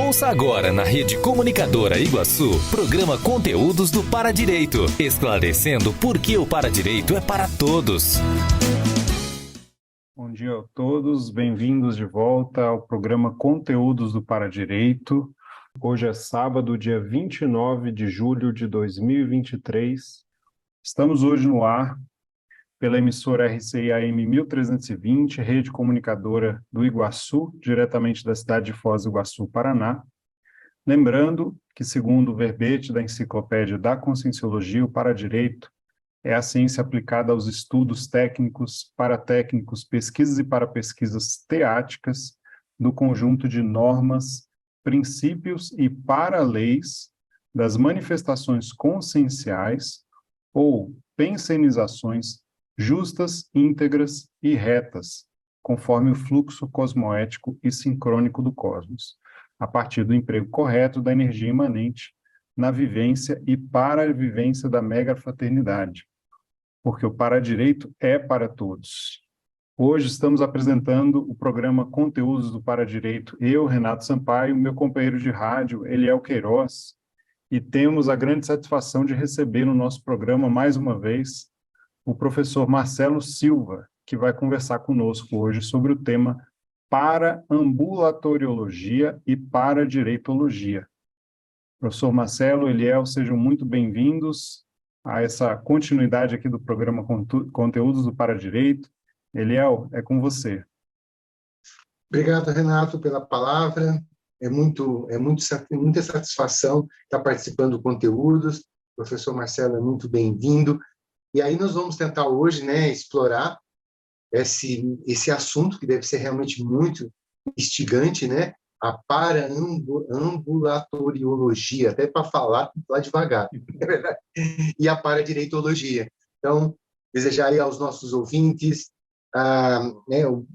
Ouça agora na Rede Comunicadora Iguaçu, programa Conteúdos do Paradireito, esclarecendo por que o Paradireito é para todos. Bom dia a todos, bem-vindos de volta ao programa Conteúdos do Paradireito. Hoje é sábado, dia 29 de julho de 2023. Estamos hoje no ar pela emissora RCI AM 1320, Rede Comunicadora do Iguaçu, diretamente da cidade de Foz do Iguaçu, Paraná. Lembrando que, segundo o verbete da Enciclopédia da Conscienciologia, o Paradireito é a ciência aplicada aos estudos técnicos, paratécnicos, pesquisas e parapesquisas teáticas do conjunto de normas, princípios e para-leis das manifestações conscienciais ou pensenizações justas, íntegras e retas, conforme o fluxo cosmoético e sincrônico do cosmos, a partir do emprego correto da energia imanente na vivência e para a vivência da mega-fraternidade, porque o Paradireito é para todos. Hoje estamos apresentando o programa Conteúdos do Paradireito, eu, Renato Sampaio, meu companheiro de rádio, Eliel Queiroz, e temos a grande satisfação de receber no nosso programa, mais uma vez, o professor Marcelo Silva, que vai conversar conosco hoje sobre o tema Paraambulatoriologia e Paradireitologia. Professor Marcelo, Eliel, sejam muito bem-vindos a essa continuidade aqui do programa Conteúdos do Paradireito. Eliel, é com você. Obrigado, Renato, pela palavra. Muita satisfação estar participando do Conteúdos. O professor Marcelo é muito bem-vindo. E aí nós vamos tentar hoje, explorar esse assunto que deve ser realmente muito instigante, a paraambulatoriologia, até para falar devagar, é verdade, e a paradireitologia. Então, desejar aí aos nossos ouvintes,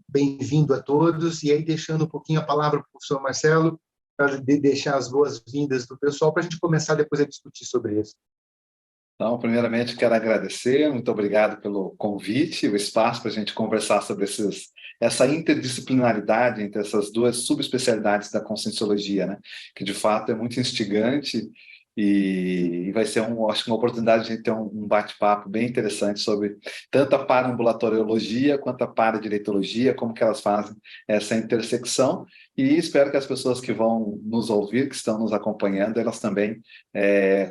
bem-vindo a todos, e aí deixando um pouquinho a palavra para o professor Marcelo, para deixar as boas-vindas do pessoal, para a gente começar depois a discutir sobre isso. Então, primeiramente, quero agradecer, muito obrigado pelo convite, o espaço para a gente conversar sobre essa interdisciplinaridade entre essas duas subespecialidades da Conscienciologia, que de fato é muito instigante e vai ser, acho que uma oportunidade de a gente ter um bate-papo bem interessante sobre tanto a paraambulatoriologia quanto a paradireitologia, como que elas fazem essa intersecção, e espero que as pessoas que vão nos ouvir, que estão nos acompanhando, elas também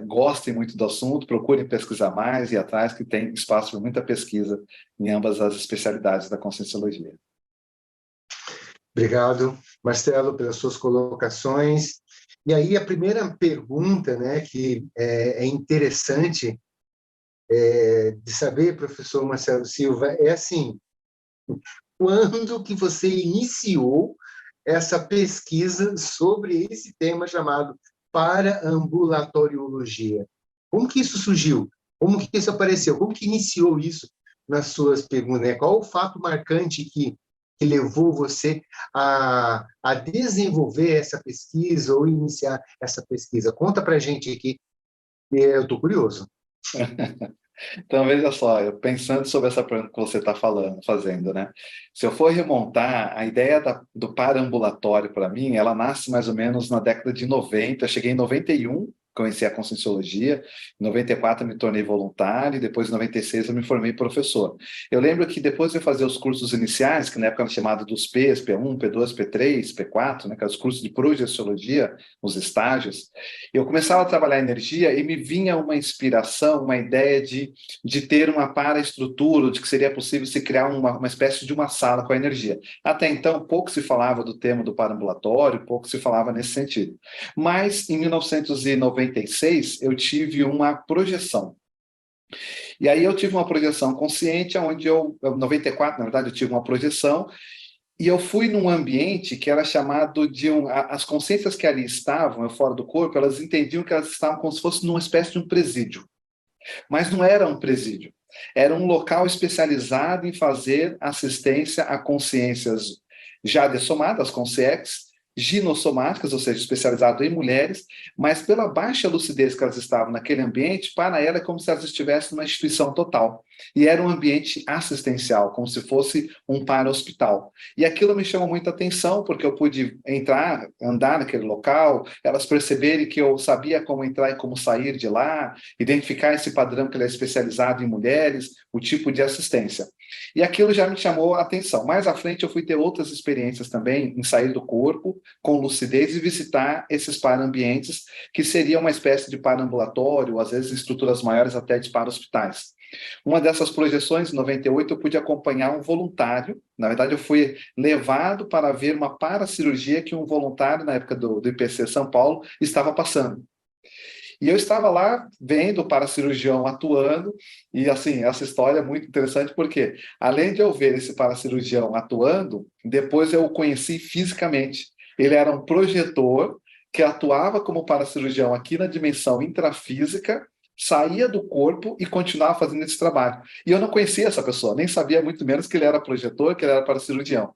gostem muito do assunto, procurem pesquisar mais e atrás, que tem espaço para muita pesquisa em ambas as especialidades da Conscienciologia. Obrigado, Marcelo, pelas suas colocações. E aí a primeira pergunta, que é interessante de saber, professor Marcelo Silva, é assim: quando que você iniciou essa pesquisa sobre esse tema chamado paraambulatoriologia? Como que isso surgiu? Como que isso apareceu? Como que iniciou isso nas suas perguntas? Qual o fato marcante que levou você a desenvolver essa pesquisa ou iniciar essa pesquisa? Conta para a gente aqui, eu estou curioso. Então, veja só, eu pensando sobre essa pergunta que você está fazendo, Se eu for remontar, a ideia do paraambulatório, para mim, ela nasce mais ou menos na década de 90, eu cheguei em 91, conheci a Conscienciologia, em 94 eu me tornei voluntário, e depois em 96 eu me formei professor. Eu lembro que depois de eu fazer os cursos iniciais, que na época eram chamados dos P's, P1, P2, P3, P4, que eram os cursos de projeciologia, os estágios, eu começava a trabalhar energia e me vinha uma inspiração, uma ideia de ter uma paraestrutura, de que seria possível se criar uma espécie de uma sala com a energia. Até então, pouco se falava do tema do paraambulatório, pouco se falava nesse sentido. Mas, em 1996, eu tive uma projeção. E aí eu tive uma projeção consciente, onde em 94, na verdade, eu tive uma projeção, e eu fui num ambiente que era chamado de as consciências que ali estavam, fora do corpo, elas entendiam que elas estavam como se fosse numa espécie de um presídio. Mas não era um presídio. Era um local especializado em fazer assistência a consciências já dessomadas, consciex, ginossomáticas, ou seja, especializado em mulheres, mas pela baixa lucidez que elas estavam naquele ambiente, para ela é como se elas estivessem numa instituição total. E era um ambiente assistencial, como se fosse um para-hospital. E aquilo me chamou muita atenção, porque eu pude entrar, andar naquele local, elas perceberem que eu sabia como entrar e como sair de lá, identificar esse padrão que ele é especializado em mulheres, o tipo de assistência. E aquilo já me chamou a atenção. Mais à frente eu fui ter outras experiências também em sair do corpo, com lucidez, e visitar esses para-ambientes, que seria uma espécie de para-ambulatório, às vezes em estruturas maiores até de para-hospitais. Uma dessas projeções, em 98, eu pude acompanhar um voluntário. Na verdade, eu fui levado para ver uma paracirurgia que um voluntário, na época do IPC São Paulo, estava passando. E eu estava lá vendo o paracirurgião atuando, e assim, essa história é muito interessante porque, além de eu ver esse paracirurgião atuando, depois eu o conheci fisicamente. Ele era um projetor que atuava como paracirurgião aqui na dimensão intrafísica, saía do corpo e continuava fazendo esse trabalho. E eu não conhecia essa pessoa, nem sabia muito menos que ele era projetor, que ele era paracirurgião.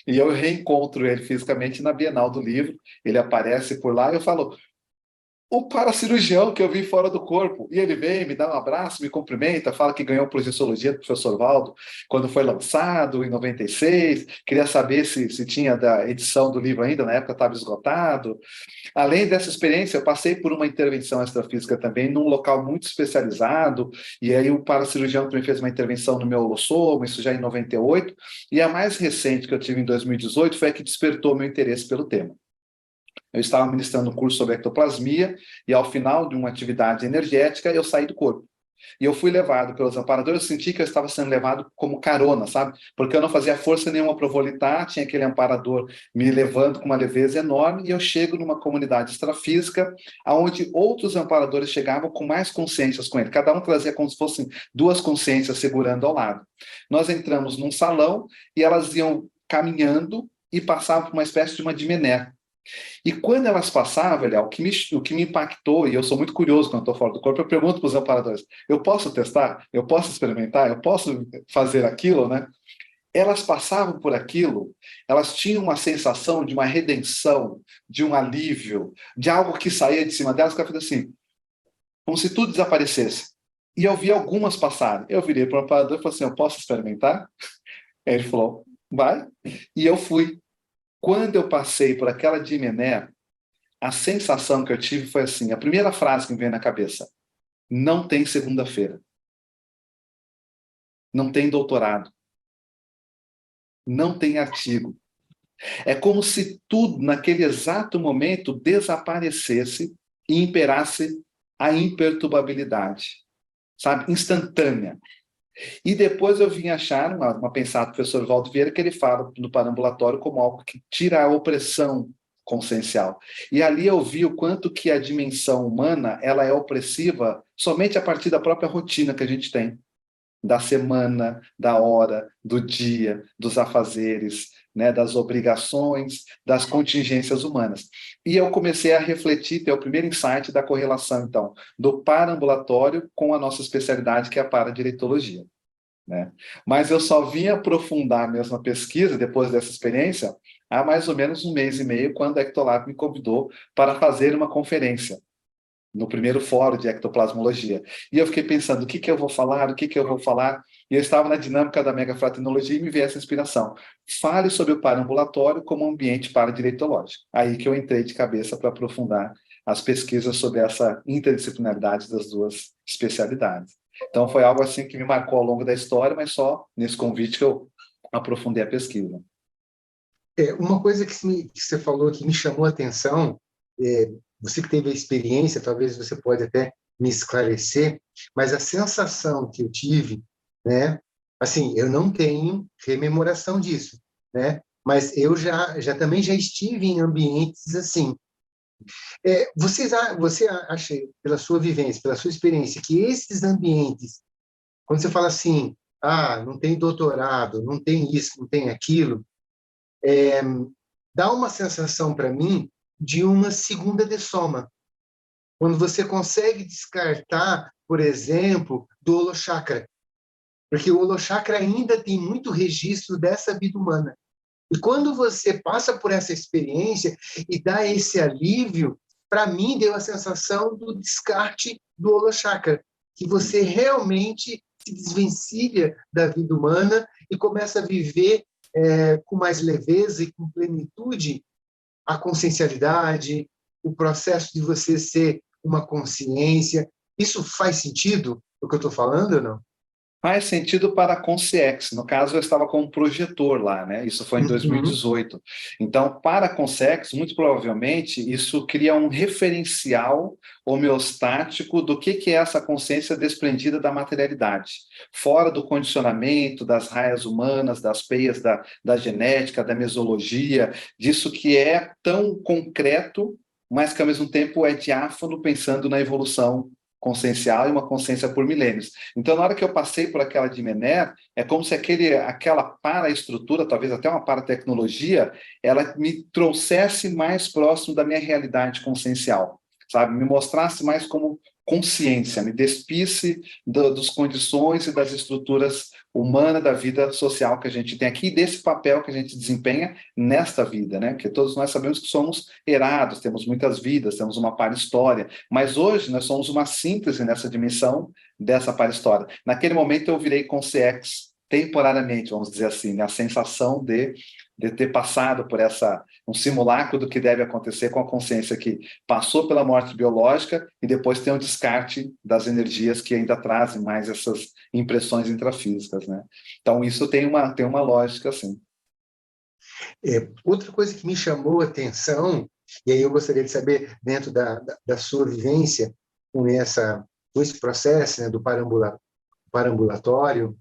E eu reencontro ele fisicamente na Bienal do Livro, ele aparece por lá e eu falo: o paracirurgião que eu vi fora do corpo. E ele vem, me dá um abraço, me cumprimenta, fala que ganhou Projeciologia do professor Valdo quando foi lançado, em 96. Queria saber se tinha da edição do livro ainda, na época estava esgotado. Além dessa experiência, eu passei por uma intervenção extrafísica também, num local muito especializado, e aí o paracirurgião também fez uma intervenção no meu holossoma, isso já em 98, e a mais recente que eu tive em 2018 foi a que despertou meu interesse pelo tema. Eu estava ministrando um curso sobre ectoplasmia e, ao final de uma atividade energética, eu saí do corpo. E eu fui levado pelos amparadores, eu senti que eu estava sendo levado como carona, sabe? Porque eu não fazia força nenhuma para volitar, tinha aquele amparador me levando com uma leveza enorme, e eu chego numa comunidade extrafísica, onde outros amparadores chegavam com mais consciências com ele. Cada um trazia como se fossem duas consciências segurando ao lado. Nós entramos num salão e elas iam caminhando e passavam por uma espécie de uma dimené. E quando elas passavam, o que me impactou, e eu sou muito curioso quando estou fora do corpo, eu pergunto para os amparadores: eu posso testar? Eu posso experimentar? Eu posso fazer aquilo, né? Elas passavam por aquilo, elas tinham uma sensação de uma redenção, de um alívio, de algo que saía de cima delas, que eu fiz assim, como se tudo desaparecesse. E eu vi algumas passarem. Eu virei para o amparador e falei assim: eu posso experimentar? Ele falou: vai. E eu fui. Quando eu passei por aquela dimené, a sensação que eu tive foi assim, a primeira frase que me veio na cabeça: não tem segunda-feira. Não tem doutorado. Não tem artigo. É como se tudo, naquele exato momento, desaparecesse e imperasse a imperturbabilidade, sabe? Instantânea. E depois eu vim achar uma pensada do professor Valdo Vieira, que ele fala no parambulatório como algo que tira a opressão consciencial. E ali eu vi o quanto que a dimensão humana ela é opressiva somente a partir da própria rotina que a gente tem. Da semana, da hora, do dia, dos afazeres, né, das obrigações, das contingências humanas. E eu comecei a refletir, ter o primeiro insight da correlação, então, do parambulatório com a nossa especialidade, que é a paradireitologia. Né? Mas eu só vim aprofundar mesmo a pesquisa, depois dessa experiência, há mais ou menos 1 mês e meio, quando a Ectolab me convidou para fazer uma conferência no primeiro fórum de ectoplasmologia. E eu fiquei pensando, o que eu vou falar, e eu estava na dinâmica da megafraternologia e me veio essa inspiração. Fale sobre o parambulatório como ambiente paradireitológico. Aí que eu entrei de cabeça para aprofundar as pesquisas sobre essa interdisciplinaridade das duas especialidades. Então foi algo assim que me marcou ao longo da história, mas só nesse convite que eu aprofundei a pesquisa. Uma coisa que você falou que me chamou a atenção, você que teve a experiência, talvez você pode até me esclarecer, mas a sensação que eu tive, né, assim, eu não tenho rememoração disso, né, mas eu também já estive em ambientes assim. Você acha, pela sua vivência, pela sua experiência, que esses ambientes, quando você fala assim, não tem doutorado, não tem isso, não tem aquilo, dá uma sensação para mim de uma segunda dessoma. Quando você consegue descartar, por exemplo, do holochakra. Porque o holochakra ainda tem muito registro dessa vida humana. E quando você passa por essa experiência e dá esse alívio, para mim deu a sensação do descarte do holochakra, que você realmente se desvencilha da vida humana e começa a viver com mais leveza e com plenitude a consciencialidade, o processo de você ser uma consciência. Isso faz sentido, o que eu estou falando ou não? Faz sentido para a Consciex. No caso, eu estava com um projetor lá, né? Isso foi em 2018. Então, para a Consciex, muito provavelmente, isso cria um referencial homeostático do que é essa consciência desprendida da materialidade, fora do condicionamento, das raias humanas, das peias da genética, da mesologia, disso que é tão concreto, mas que, ao mesmo tempo, é diáfano, pensando na evolução consciencial e uma consciência por milênios. Então, na hora que eu passei por aquela de Mener, é como se aquela paraestrutura, talvez até uma paratecnologia, ela me trouxesse mais próximo da minha realidade consciencial, sabe? Me mostrasse mais como consciência, me despisse das condições e das estruturas humanas da vida social que a gente tem aqui, desse papel que a gente desempenha nesta vida, né? Porque todos nós sabemos que somos erados, temos muitas vidas, temos uma para-história, mas hoje nós somos uma síntese nessa dimensão dessa para-história. Naquele momento eu virei consciex temporariamente, vamos dizer assim, né? A sensação de ter passado por um simulacro do que deve acontecer com a consciência que passou pela morte biológica e depois tem o descarte das energias que ainda trazem mais essas impressões intrafísicas, né? Então, isso tem uma lógica, assim. Outra coisa que me chamou a atenção, e aí eu gostaria de saber, dentro da sua vivência com esse processo, né, do parambulatório,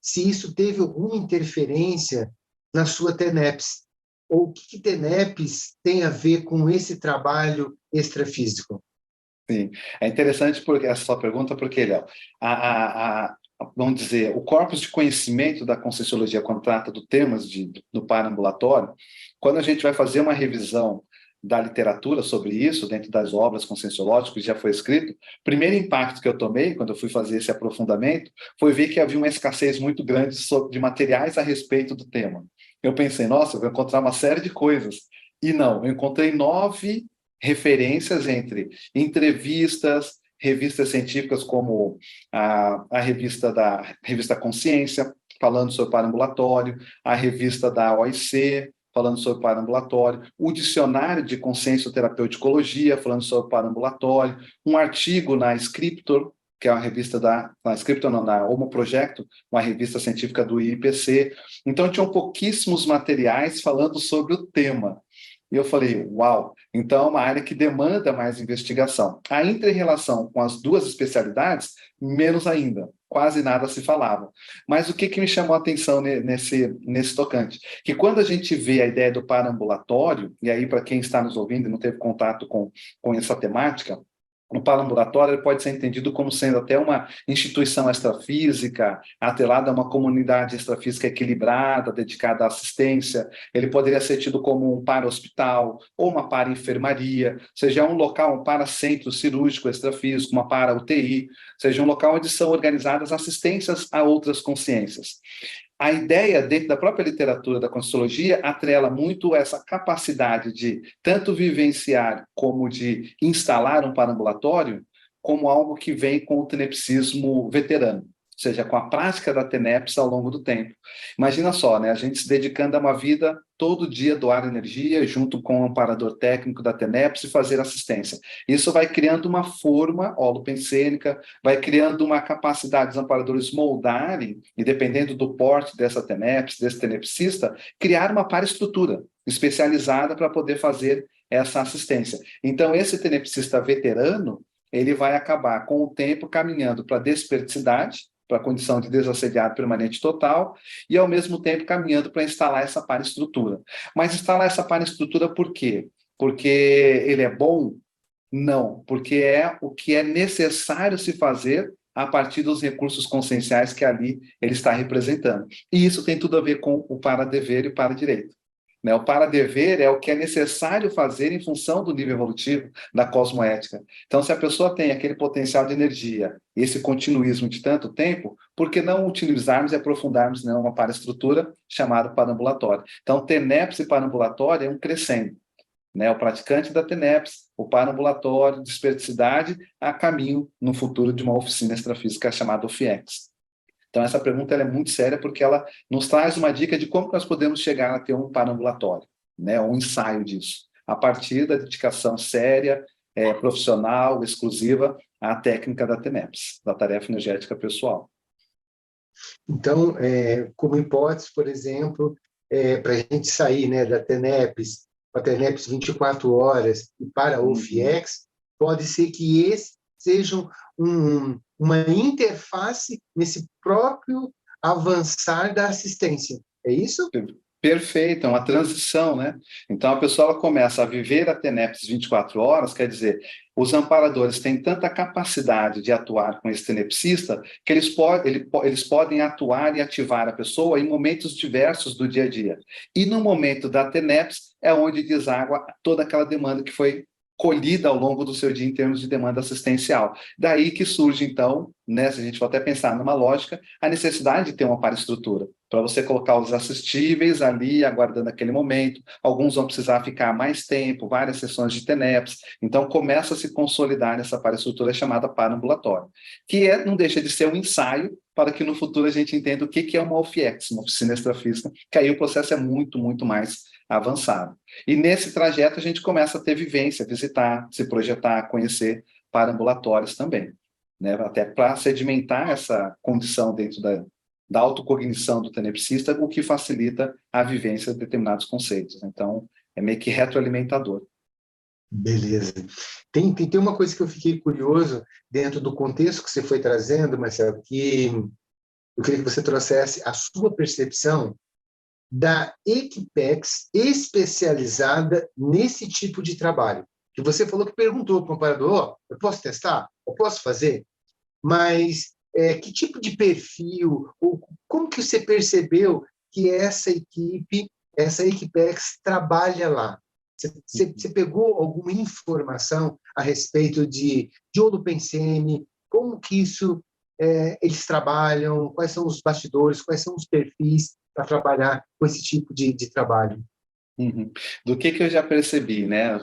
se isso teve alguma interferência na sua TENEPS, ou o que TENEPS tem a ver com esse trabalho extrafísico? Sim, é interessante porque essa sua pergunta, porque, Léo, vamos dizer, o corpus de conhecimento da Conscienciologia, quando trata do temas do parambulatório, quando a gente vai fazer uma revisão da literatura sobre isso, dentro das obras conscienciológicas que já foi escrito, o primeiro impacto que eu tomei, quando eu fui fazer esse aprofundamento, foi ver que havia uma escassez muito grande de materiais a respeito do tema. Eu pensei, nossa, eu vou encontrar uma série de coisas. E não, eu encontrei 9 referências entre entrevistas, revistas científicas como a revista Consciência, falando sobre parambulatório, a revista da OIC, falando sobre parambulatório, o dicionário de consciencioterapeuticologia, falando sobre parambulatório, um artigo na Scriptor, que é uma revista na Scriptor não, na Homo Projecto, uma revista científica do IPC. Então, tinham pouquíssimos materiais falando sobre o tema. E eu falei, uau, então é uma área que demanda mais investigação. A inter-relação com as duas especialidades, menos ainda, quase nada se falava. Mas o que me chamou a atenção nesse tocante? Que quando a gente vê a ideia do parambulatório, e aí para quem está nos ouvindo e não teve contato com essa temática, o parambulatório pode ser entendido como sendo até uma instituição extrafísica, atrelada a uma comunidade extrafísica equilibrada, dedicada à assistência. Ele poderia ser tido como um para-hospital ou uma para-enfermaria, seja um local, um para-centro cirúrgico extrafísico, uma para-UTI, seja um local onde são organizadas assistências a outras consciências. A ideia, dentro da própria literatura da Conscienciologia, atrela muito essa capacidade de tanto vivenciar como de instalar um parambulatório como algo que vem com o tenepsismo veterano, ou seja, com a prática da TENEPS ao longo do tempo. Imagina só, né, a gente se dedicando a uma vida todo dia doar energia junto com o amparador técnico da TENEPS e fazer assistência. Isso vai criando uma forma holopensênica, vai criando uma capacidade dos amparadores moldarem, e dependendo do porte dessa TENEPS, desse tenepsista, criar uma paraestrutura especializada para poder fazer essa assistência. Então, esse tenepsista veterano, ele vai acabar com o tempo caminhando para a desperticidade, para a condição de desassediado permanente total, e ao mesmo tempo caminhando para instalar essa paraestrutura. Mas instalar essa paraestrutura por quê? Porque ele é bom? Não, porque é o que é necessário se fazer a partir dos recursos conscienciais que ali ele está representando. E isso tem tudo a ver com o para-dever e o para-direito. né? O para-dever é o que é necessário fazer em função do nível evolutivo da cosmoética. Então, se a pessoa tem aquele potencial de energia, esse continuismo de tanto tempo, por que não utilizarmos e aprofundarmos uma paraestrutura chamada parambulatório? Então, TENEPS e parambulatório é um crescendo, né? O praticante da TENEPS, o parambulatório, desperticidade, a caminho, no futuro, de uma oficina extrafísica chamada OFIEX. Então, essa pergunta ela é muito séria porque ela nos traz uma dica de como nós podemos chegar a ter um parambulatório, né? Um ensaio disso, a partir da dedicação séria, profissional, exclusiva à técnica da TENEPS, da tarefa energética pessoal. Então, como hipótese, por exemplo, para a gente sair, né, da TENEPS, a TENEPS 24 horas e para a OFIEX, pode ser que esse seja uma interface nesse próprio avançar da assistência. É isso? Perfeito, é uma transição, né? Então, a pessoa ela começa a viver a TENEPS 24 horas, quer dizer, os amparadores têm tanta capacidade de atuar com esse tenepsista que eles podem atuar e ativar a pessoa em momentos diversos do dia a dia. E no momento da TENEPS é onde deságua toda aquela demanda que foi colhida ao longo do seu dia em termos de demanda assistencial. Daí que surge, então, né, se a gente for até pensar numa lógica, a necessidade de ter uma paraestrutura, para você colocar os assistíveis ali, aguardando aquele momento. Alguns vão precisar ficar mais tempo, várias sessões de TENEPS. Então, começa a se consolidar nessa paraestrutura chamada parambulatório, que não deixa de ser um ensaio para que no futuro a gente entenda o que é uma OFIEX, uma oficina extrafísica, que aí o processo é muito, muito mais avançado. E nesse trajeto a gente começa a ter vivência, visitar, se projetar, conhecer parambulatórios também, né? Até para sedimentar essa condição dentro da autocognição do tenepsista, o que facilita a vivência de determinados conceitos. Então, é meio que retroalimentador. Beleza. Tem uma coisa que eu fiquei curioso dentro do contexto que você foi trazendo, Marcelo, que eu queria que você trouxesse a sua percepção da Equipex especializada nesse tipo de trabalho. Que você falou que perguntou para o amparador, eu posso testar? Eu posso fazer? Mas que tipo de perfil, ou como que você percebeu que essa Equipex trabalha lá? Você pegou alguma informação a respeito de Holopensene, como que isso eles trabalham, quais são os bastidores, quais são os perfis para trabalhar com esse tipo de trabalho? Uhum. Do que eu já percebi, né?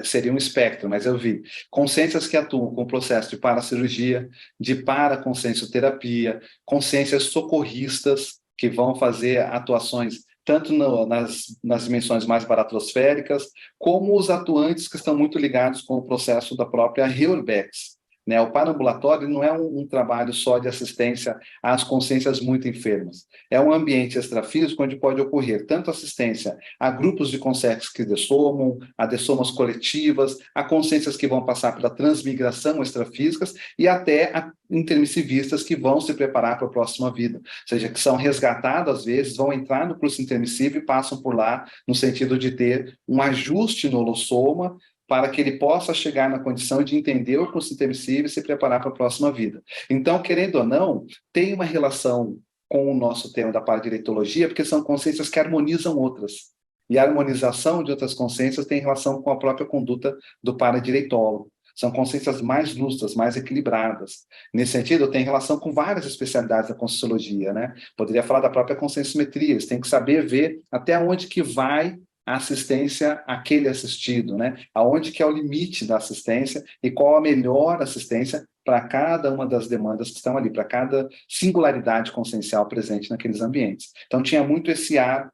Seria um espectro, mas eu vi consciências que atuam com o processo de paracirurgia, de paraconsciencioterapia, consciências socorristas que vão fazer atuações tanto nas dimensões mais baratrosféricas, como os atuantes que estão muito ligados com o processo da própria Reurbex, né? O parambulatório não é um trabalho só de assistência às consciências muito enfermas. É um ambiente extrafísico onde pode ocorrer tanto assistência a grupos de consciências que dessomam, a dessomas coletivas, a consciências que vão passar pela transmigração extrafísicas e até a intermissivistas que vão se preparar para a próxima vida. Ou seja, que são resgatados às vezes, vão entrar no curso intermissivo e passam por lá no sentido de ter um ajuste no holossoma para que ele possa chegar na condição de entender o curso intermissivo e se preparar para a próxima vida. Então, querendo ou não, tem uma relação com o nosso tema da paradireitologia, porque são consciências que harmonizam outras. E a harmonização de outras consciências tem relação com a própria conduta do paradireitólogo. São consciências mais lustras, mais equilibradas. Nesse sentido, tem relação com várias especialidades da conscienciologia, né? Poderia falar da própria conscienciometria, eles têm que saber ver até onde que vai a assistência àquele assistido, né? Aonde que é o limite da assistência e qual a melhor assistência para cada uma das demandas que estão ali, para cada singularidade consciencial presente naqueles ambientes. Então, tinha muito esse ar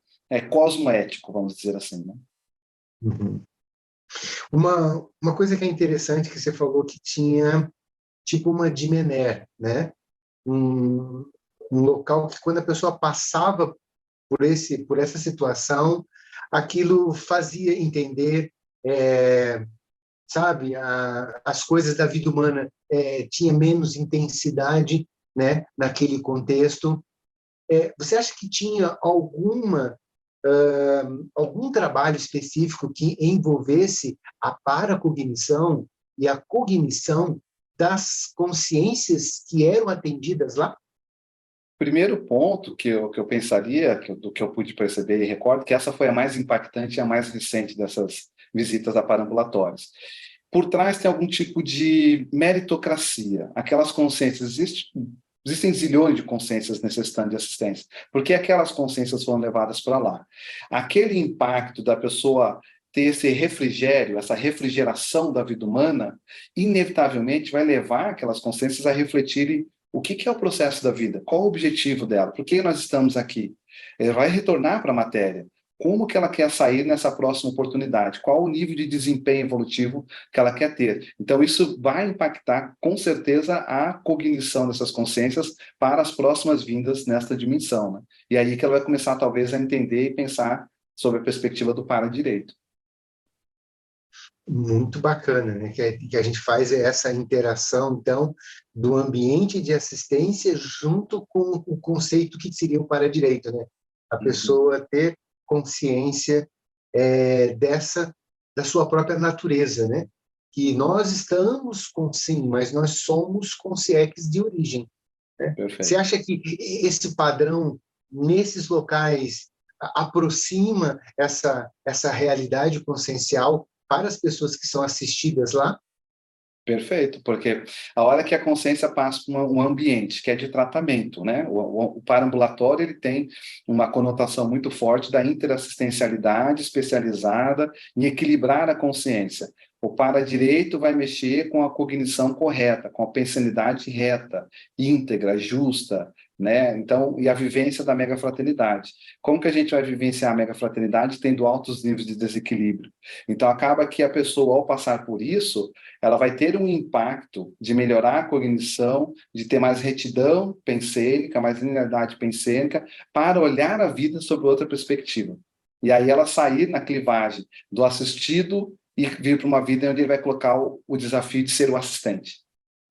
cosmoético, vamos dizer assim, né? Uhum. Uma coisa que é interessante que você falou que tinha tipo uma dimener, né? Um local que quando a pessoa passava por essa situação, aquilo fazia entender, sabe, as coisas da vida humana tinha menos intensidade, né, naquele contexto. Você acha que tinha algum trabalho específico que envolvesse a paracognição e a cognição das consciências que eram atendidas lá? Primeiro ponto que eu pensaria, do que eu pude perceber e recordo, que essa foi a mais impactante e a mais recente dessas visitas a parambulatórios. Por trás tem algum tipo de meritocracia, aquelas consciências, existem zilhões de consciências necessitando de assistência, porque aquelas consciências foram levadas para lá. Aquele impacto da pessoa ter esse refrigério, essa refrigeração da vida humana, inevitavelmente vai levar aquelas consciências a refletirem o que é o processo da vida, qual o objetivo dela, por que nós estamos aqui. Ele vai retornar para a matéria. Como que ela quer sair nessa próxima oportunidade? Qual o nível de desempenho evolutivo que ela quer ter? Então, isso vai impactar, com certeza, a cognição dessas consciências para as próximas vindas nesta dimensão, né? E aí que ela vai começar, talvez, a entender e pensar sobre a perspectiva do para-direito. Muito bacana, né? Que a gente faz essa interação, então, do ambiente de assistência junto com o conceito que seria o para-direito, né? A pessoa ter consciência da sua própria natureza, né? Que nós estamos com sim, mas nós somos conscientes de origem, né? Você acha que esse padrão nesses locais aproxima essa realidade consciencial para as pessoas que são assistidas lá? Perfeito, porque a hora que a consciência passa por um ambiente que é de tratamento, né? O paraambulatório ele tem uma conotação muito forte da interassistencialidade especializada em equilibrar a consciência. O para-direito vai mexer com a cognição correta, com a pensanidade reta, íntegra, justa, né? Então, e a vivência da megafraternidade. Como que a gente vai vivenciar a megafraternidade tendo altos níveis de desequilíbrio? Então, acaba que a pessoa, ao passar por isso, ela vai ter um impacto de melhorar a cognição, de ter mais retidão pensênica, mais linearidade pensênica, para olhar a vida sob outra perspectiva. E aí ela sair na clivagem do assistido e vir para uma vida onde ele vai colocar o desafio de ser o assistente.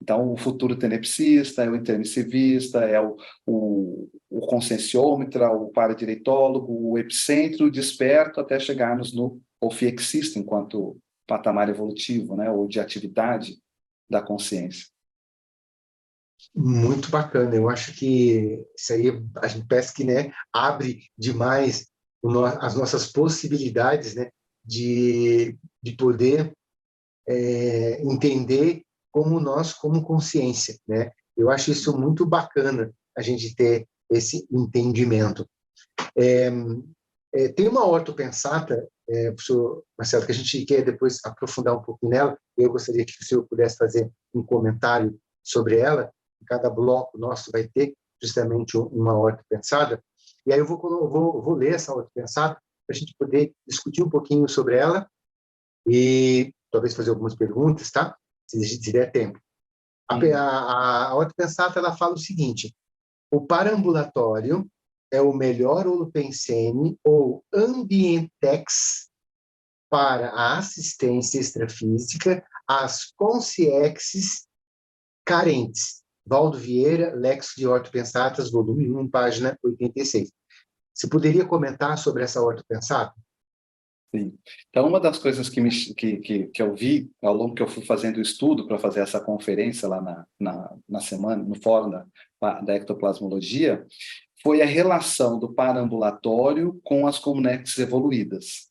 Então, o futuro tenepsista, é o intermissivista, é o conscienciômetra, o paradireitólogo, o epicentro, o desperto, até chegarmos no ofiexista, enquanto patamar evolutivo, né, ou de atividade da consciência. Muito bacana. Eu acho que isso aí a gente parece que, né, abre demais as nossas possibilidades, né, de poder entender como nós, como consciência, né? Eu acho isso muito bacana, a gente ter esse entendimento. Tem uma ortopensata, professor Marcelo, que a gente quer depois aprofundar um pouco nela. Eu gostaria que o senhor pudesse fazer um comentário sobre ela. Em cada bloco nosso vai ter justamente uma ortopensada. E aí eu vou ler essa ortopensada para a gente poder discutir um pouquinho sobre ela e talvez fazer algumas perguntas, tá? Se der tempo. A ortopensata, ela fala o seguinte: o paraambulatório é o melhor holopensene ou ambientex para a assistência extrafísica às consciexes carentes. Valdo Vieira, Lexo de Ortopensatas, volume 1, página 86. Você poderia comentar sobre essa ortopensata? Sim. Então, uma das coisas que eu vi ao longo que eu fui fazendo o estudo para fazer essa conferência lá na semana, no fórum da ectoplasmologia, foi a relação do paraambulatório com as comunexes evoluídas.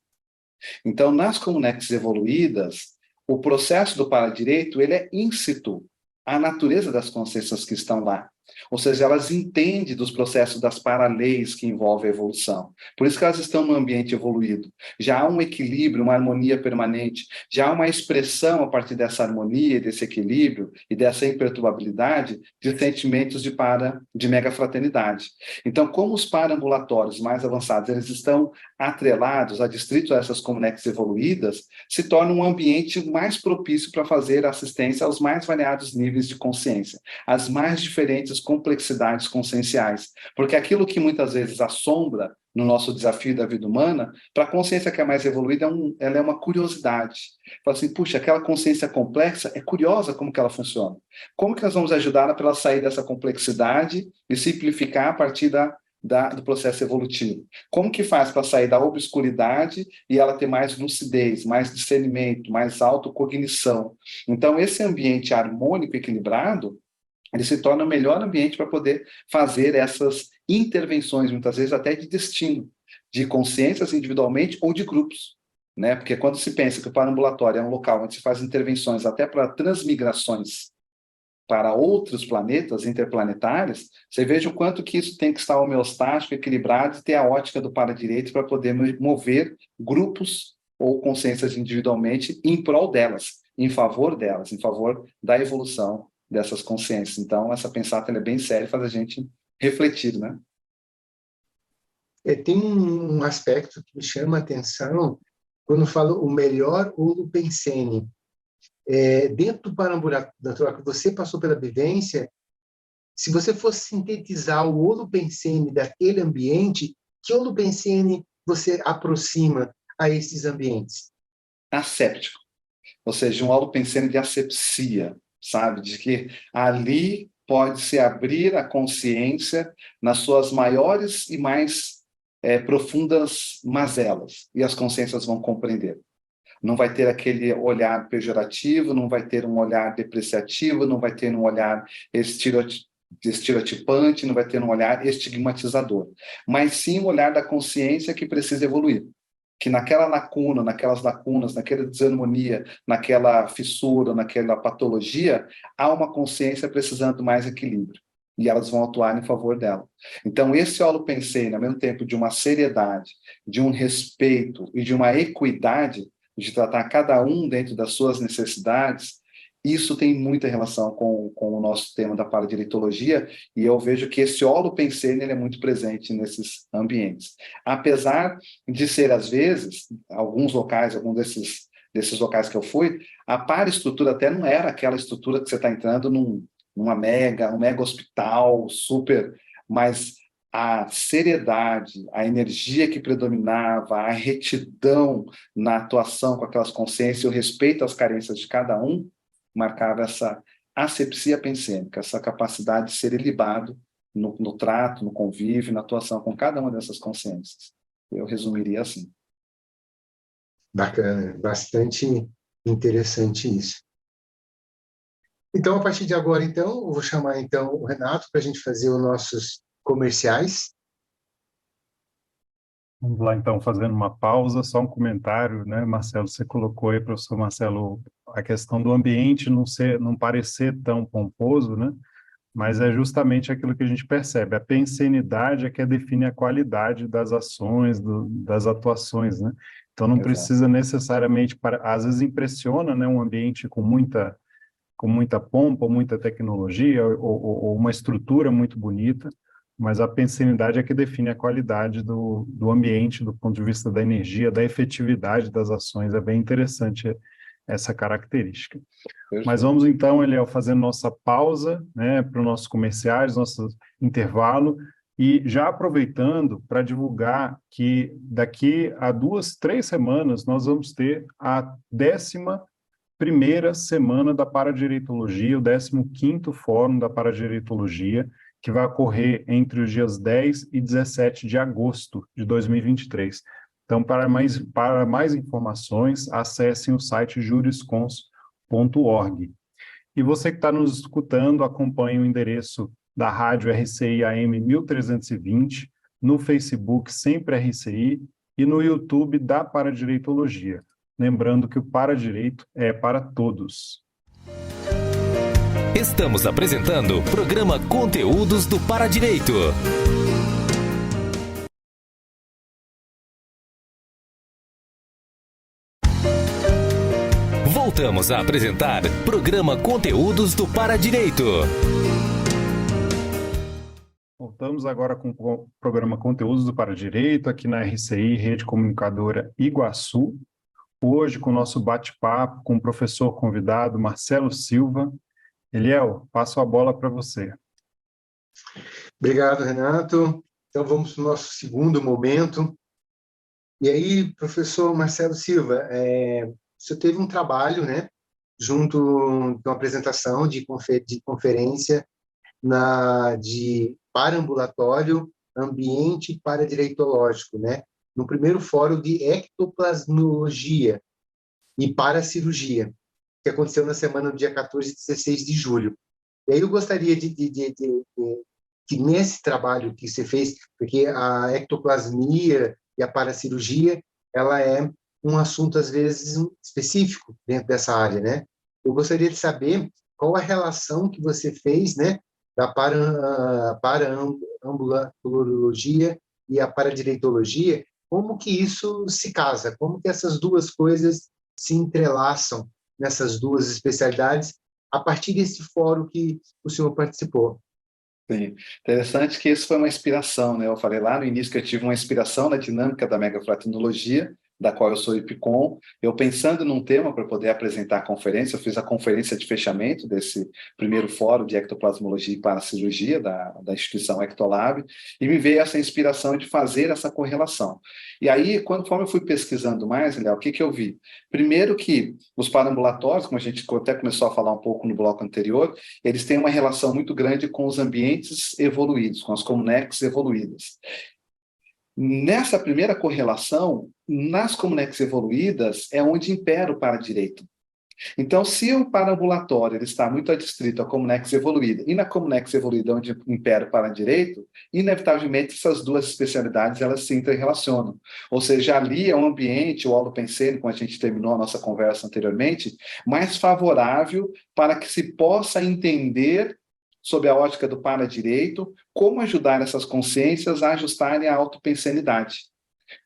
Então, nas comunexes evoluídas, o processo do paradireito ele é in situ, a natureza das consciências que estão lá. Ou seja, elas entendem dos processos das paraleis que envolvem a evolução. Por isso que elas estão no ambiente evoluído. Já há um equilíbrio, uma harmonia permanente, já há uma expressão a partir dessa harmonia, desse equilíbrio e dessa imperturbabilidade de sentimentos de megafraternidade. Então, como os paraambulatórios mais avançados, eles estão atrelados, adstritos a essas comunexes evoluídas, se torna um ambiente mais propício para fazer assistência aos mais variados níveis de consciência, às mais diferentes complexidades conscienciais, porque aquilo que muitas vezes assombra no nosso desafio da vida humana, para a consciência que é mais evoluída, ela é uma curiosidade. Fala assim, puxa, aquela consciência complexa é curiosa como que ela funciona. Como que nós vamos ajudá-la para ela sair dessa complexidade e simplificar a partir do processo evolutivo? Como que faz para sair da obscuridade e ela ter mais lucidez, mais discernimento, mais autocognição? Então, esse ambiente harmônico, equilibrado, ele se torna o melhor ambiente para poder fazer essas intervenções, muitas vezes até de destino, de consciências individualmente ou de grupos, né? Porque quando se pensa que o paraambulatório é um local onde se faz intervenções até para transmigrações para outros planetas interplanetários, você veja o quanto que isso tem que estar homeostático, equilibrado, e ter a ótica do paradireito para poder mover grupos ou consciências individualmente em prol delas, em favor delas, em favor da evolução dessas consciências. Então, essa pensata é bem séria e faz a gente refletir, né? Tem um aspecto que me chama a atenção quando falo o melhor holopensene. Dentro do paraambulatório que você passou pela vivência, se você fosse sintetizar o holopensene daquele ambiente, que holopensene você aproxima a esses ambientes? Asséptico, ou seja, um holopensene de asepsia, sabe? De que ali pode se abrir a consciência nas suas maiores e mais profundas mazelas, e as consciências vão compreender. Não vai ter aquele olhar pejorativo, não vai ter um olhar depreciativo, não vai ter um olhar estereotipante, não vai ter um olhar estigmatizador, mas sim o olhar da consciência que precisa evoluir. Que naquela lacuna, naquelas lacunas, naquela desarmonia, naquela fissura, naquela patologia, há uma consciência precisando mais equilíbrio. E elas vão atuar em favor dela. Então, esse holopensene, ao mesmo tempo de uma seriedade, de um respeito e de uma equidade, de tratar cada um dentro das suas necessidades, isso tem muita relação com o nosso tema da paradireitologia, e eu vejo que esse holopensene ele é muito presente nesses ambientes. Apesar de ser, às vezes, alguns locais, alguns desses locais que eu fui, a paraestrutura até não era aquela estrutura que você está entrando um mega hospital, super, mas a seriedade, a energia que predominava, a retidão na atuação com aquelas consciências, o respeito às carências de cada um, marcava essa asepsia pensênica, essa capacidade de ser ilibado no trato, no convívio, na atuação com cada uma dessas consciências. Eu resumiria assim. Bacana, bastante interessante isso. Então, a partir de agora, então, eu vou chamar então o Renato para a gente fazer os nossos comerciais. Vamos lá, então, fazendo uma pausa, só um comentário, né, Marcelo? Você colocou aí, professor Marcelo, a questão do ambiente não parecer tão pomposo, né? Mas é justamente aquilo que a gente percebe. A pensenidade é que define a qualidade das ações, das atuações, né? Então, não precisa necessariamente, às vezes impressiona, né, um ambiente com muita pompa, muita tecnologia, ou uma estrutura muito bonita, mas a pensenidade é que define a qualidade do ambiente, do ponto de vista da energia, da efetividade das ações. É bem interessante essa característica. Perfeito. Mas vamos então, Eliel, fazendo nossa pausa, né, para os nossos comerciais, nosso intervalo, e já aproveitando para divulgar que daqui a 2-3 semanas nós vamos ter a 11ª semana da Paradireitologia, o 15º Fórum da Paradireitologia, que vai ocorrer entre os dias 10 e 17 de agosto de 2023. Então, para mais informações, acessem o site juriscons.org. E você que está nos escutando, acompanhe o endereço da rádio RCI AM 1320, no Facebook Sempre RCI e no YouTube da Paradireitologia. Lembrando que o Paradireito é para todos. Estamos apresentando o programa Conteúdos do Paradireito. Voltamos a apresentar programa Conteúdos do Paradireito. Voltamos agora com o programa Conteúdos do Paradireito, aqui na RCI, Rede Comunicadora Iguaçu. Hoje, com o nosso bate-papo com o professor convidado Marcelo Silva. Eliel, passo a bola para você. Obrigado, Renato. Então, vamos para o nosso segundo momento. E aí, professor Marcelo Silva, você teve um trabalho, né, junto com uma apresentação de conferência de paraambulatório, ambiente paradireitológico, né, no primeiro fórum de ectoplasmologia e paracirurgia, que aconteceu na semana do dia 14 e 16 de julho. E aí eu gostaria que nesse trabalho que você fez, porque a ectoplasmia e a paracirurgia, ela é um assunto, às vezes, específico dentro dessa área, né? Eu gostaria de saber qual a relação que você fez, né, da paraambulatoriologia e a paradireitologia, como que isso se casa, como que essas duas coisas se entrelaçam nessas duas especialidades a partir desse fórum que o senhor participou. Sim. Interessante que isso foi uma inspiração, né? Eu falei lá no início que eu tive uma inspiração na dinâmica da megafratinologia, da qual eu sou IPCOM. Eu pensando num tema para poder apresentar a conferência, eu fiz a conferência de fechamento desse primeiro fórum de ectoplasmologia e paracirurgia da instituição Ectolab, e me veio essa inspiração de fazer essa correlação. E aí, conforme eu fui pesquisando mais, Léo, o que eu vi? Primeiro que os paraambulatórios, como a gente até começou a falar um pouco no bloco anterior, eles têm uma relação muito grande com os ambientes evoluídos, com as comunex evoluídas. Nessa primeira correlação, nas comunex evoluídas, é onde impera o paradireito. Então, se o paraambulatório ele está muito adstrito à comunex evoluída, e na comunex evoluída onde impera o paradireito, inevitavelmente essas duas especialidades elas se interrelacionam. Ou seja, ali é um ambiente, o holopensene, como a gente terminou a nossa conversa anteriormente, mais favorável para que se possa entender, sob a ótica do paradireito, como ajudar essas consciências a ajustarem a autopensenidade.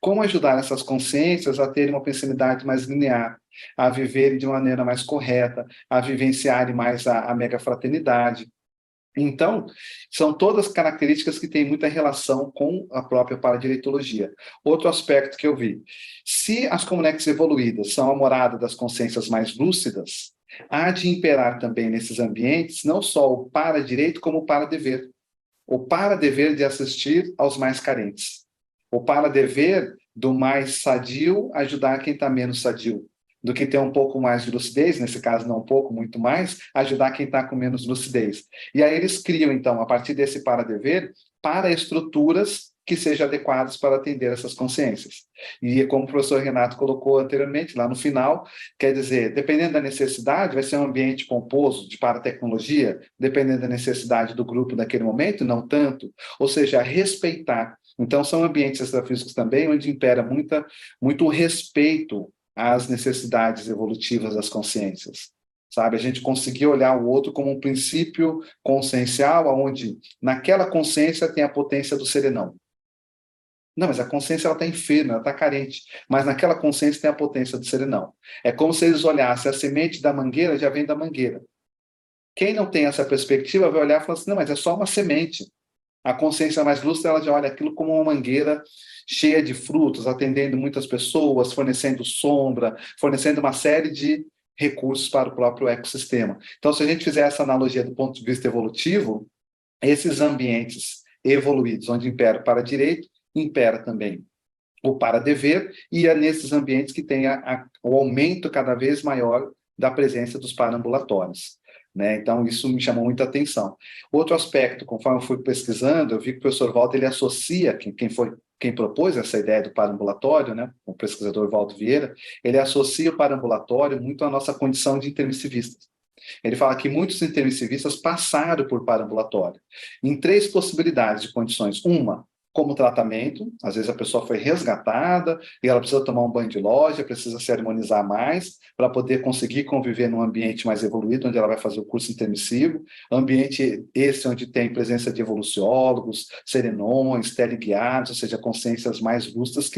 Como ajudar essas consciências a terem uma pensenidade mais linear, a viverem de uma maneira mais correta, a vivenciarem mais a megafraternidade. Então, são todas características que têm muita relação com a própria paradireitologia. Outro aspecto que eu vi, se as comunex evoluídas são a morada das consciências mais lúcidas, há de imperar também nesses ambientes não só o para-direito, como o para-dever. O para-dever de assistir aos mais carentes. O para-dever do mais sadio ajudar quem está menos sadio. Do que ter um pouco mais de lucidez, nesse caso não um pouco, muito mais, ajudar quem está com menos lucidez. E aí eles criam, então, a partir desse para-dever, para estruturas que sejam adequadas para atender essas consciências. E como o professor Renato colocou anteriormente, lá no final, quer dizer, dependendo da necessidade, vai ser um ambiente composto de paratecnologia, dependendo da necessidade do grupo naquele momento, não tanto. Ou seja, respeitar. Então, são ambientes extrafísicos também, onde impera muito respeito às necessidades evolutivas das consciências. Sabe, a gente conseguir olhar o outro como um princípio consciencial, onde naquela consciência tem a potência do serenão. Não, mas a consciência está enferma, ela está carente. Mas naquela consciência tem a potência do serenão. É como se eles olhassem a semente da mangueira, já vem da mangueira. Quem não tem essa perspectiva vai olhar e falar assim, não, mas é só uma semente. A consciência mais lúcida, ela já olha aquilo como uma mangueira cheia de frutos, atendendo muitas pessoas, fornecendo sombra, fornecendo uma série de recursos para o próprio ecossistema. Então, se a gente fizer essa analogia do ponto de vista evolutivo, esses ambientes evoluídos, onde impera o para-direito, impera também o para-dever, e é nesses ambientes que tem o aumento cada vez maior da presença dos paraambulatórios. Né? Então, isso me chamou muita atenção. Outro aspecto, conforme eu fui pesquisando, eu vi que o professor Walter ele associa, quem propôs essa ideia do paraambulatório, né, o pesquisador Walter Vieira, ele associa o paraambulatório muito à nossa condição de intermissivistas. Ele fala que muitos intermissivistas passaram por paraambulatório, em 3 possibilidades de condições. Uma, como tratamento, às vezes a pessoa foi resgatada e ela precisa tomar um banho de loja, precisa se harmonizar mais para poder conseguir conviver num ambiente mais evoluído, onde ela vai fazer o curso intermissivo, ambiente esse onde tem presença de evoluciólogos, serenões, teleguiados, ou seja, consciências mais lúcidas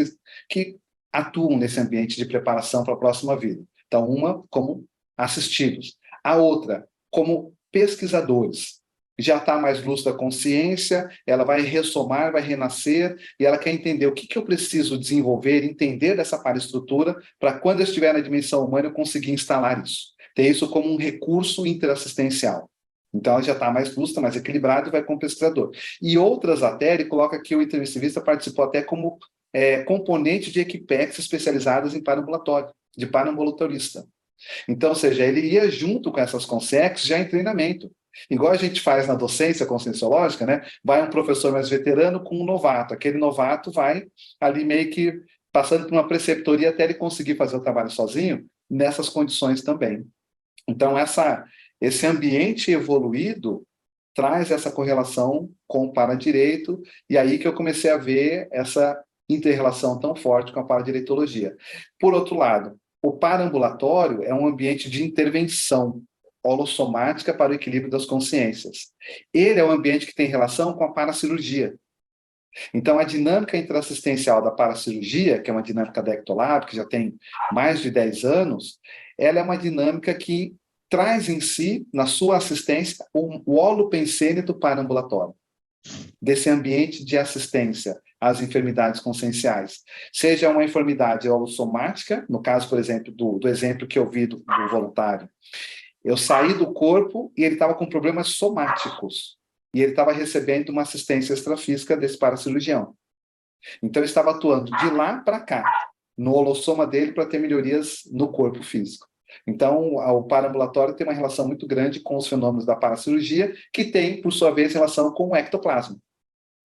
que atuam nesse ambiente de preparação para a próxima vida. Então, uma como assistidos, a outra como pesquisadores. Já está mais lúcida a consciência, ela vai ressomar, vai renascer, e ela quer entender o que eu preciso desenvolver, entender dessa paraestrutura, para quando eu estiver na dimensão humana eu conseguir instalar isso. Ter isso como um recurso interassistencial. Então ela já está mais lúcida, mais equilibrada e vai como pesquisador. E outras até, ele coloca que o intermissivista participou até como componente de equipex especializadas em paraambulatório, de paraambulatorista. Então, ou seja, ele ia junto com essas consex já em treinamento. Igual a gente faz na docência conscienciológica, né? Vai um professor mais veterano com um novato. Aquele novato vai ali meio que passando por uma preceptoria até ele conseguir fazer o trabalho sozinho, nessas condições também. Então, Esse ambiente evoluído traz essa correlação com o paradireito, e aí que eu comecei a ver essa inter-relação tão forte com a paradireitologia. Por outro lado, o paraambulatório é um ambiente de intervenção holossomática para o equilíbrio das consciências. Ele é um ambiente que tem relação com a paracirurgia. Então, a dinâmica interassistencial da paracirurgia, que é uma dinâmica da Ectolab, que já tem mais de 10 anos, ela é uma dinâmica que traz em si, na sua assistência, o holopensênito paraambulatório, desse ambiente de assistência às enfermidades conscienciais. Seja uma enfermidade holossomática, no caso, por exemplo, do exemplo que eu vi do voluntário. Eu saí do corpo e ele estava com problemas somáticos. E ele estava recebendo uma assistência extrafísica desse paracirurgião. Então, ele estava atuando de lá para cá, no holossoma dele, para ter melhorias no corpo físico. Então, o paraambulatório tem uma relação muito grande com os fenômenos da paracirurgia, que tem, por sua vez, relação com o ectoplasma.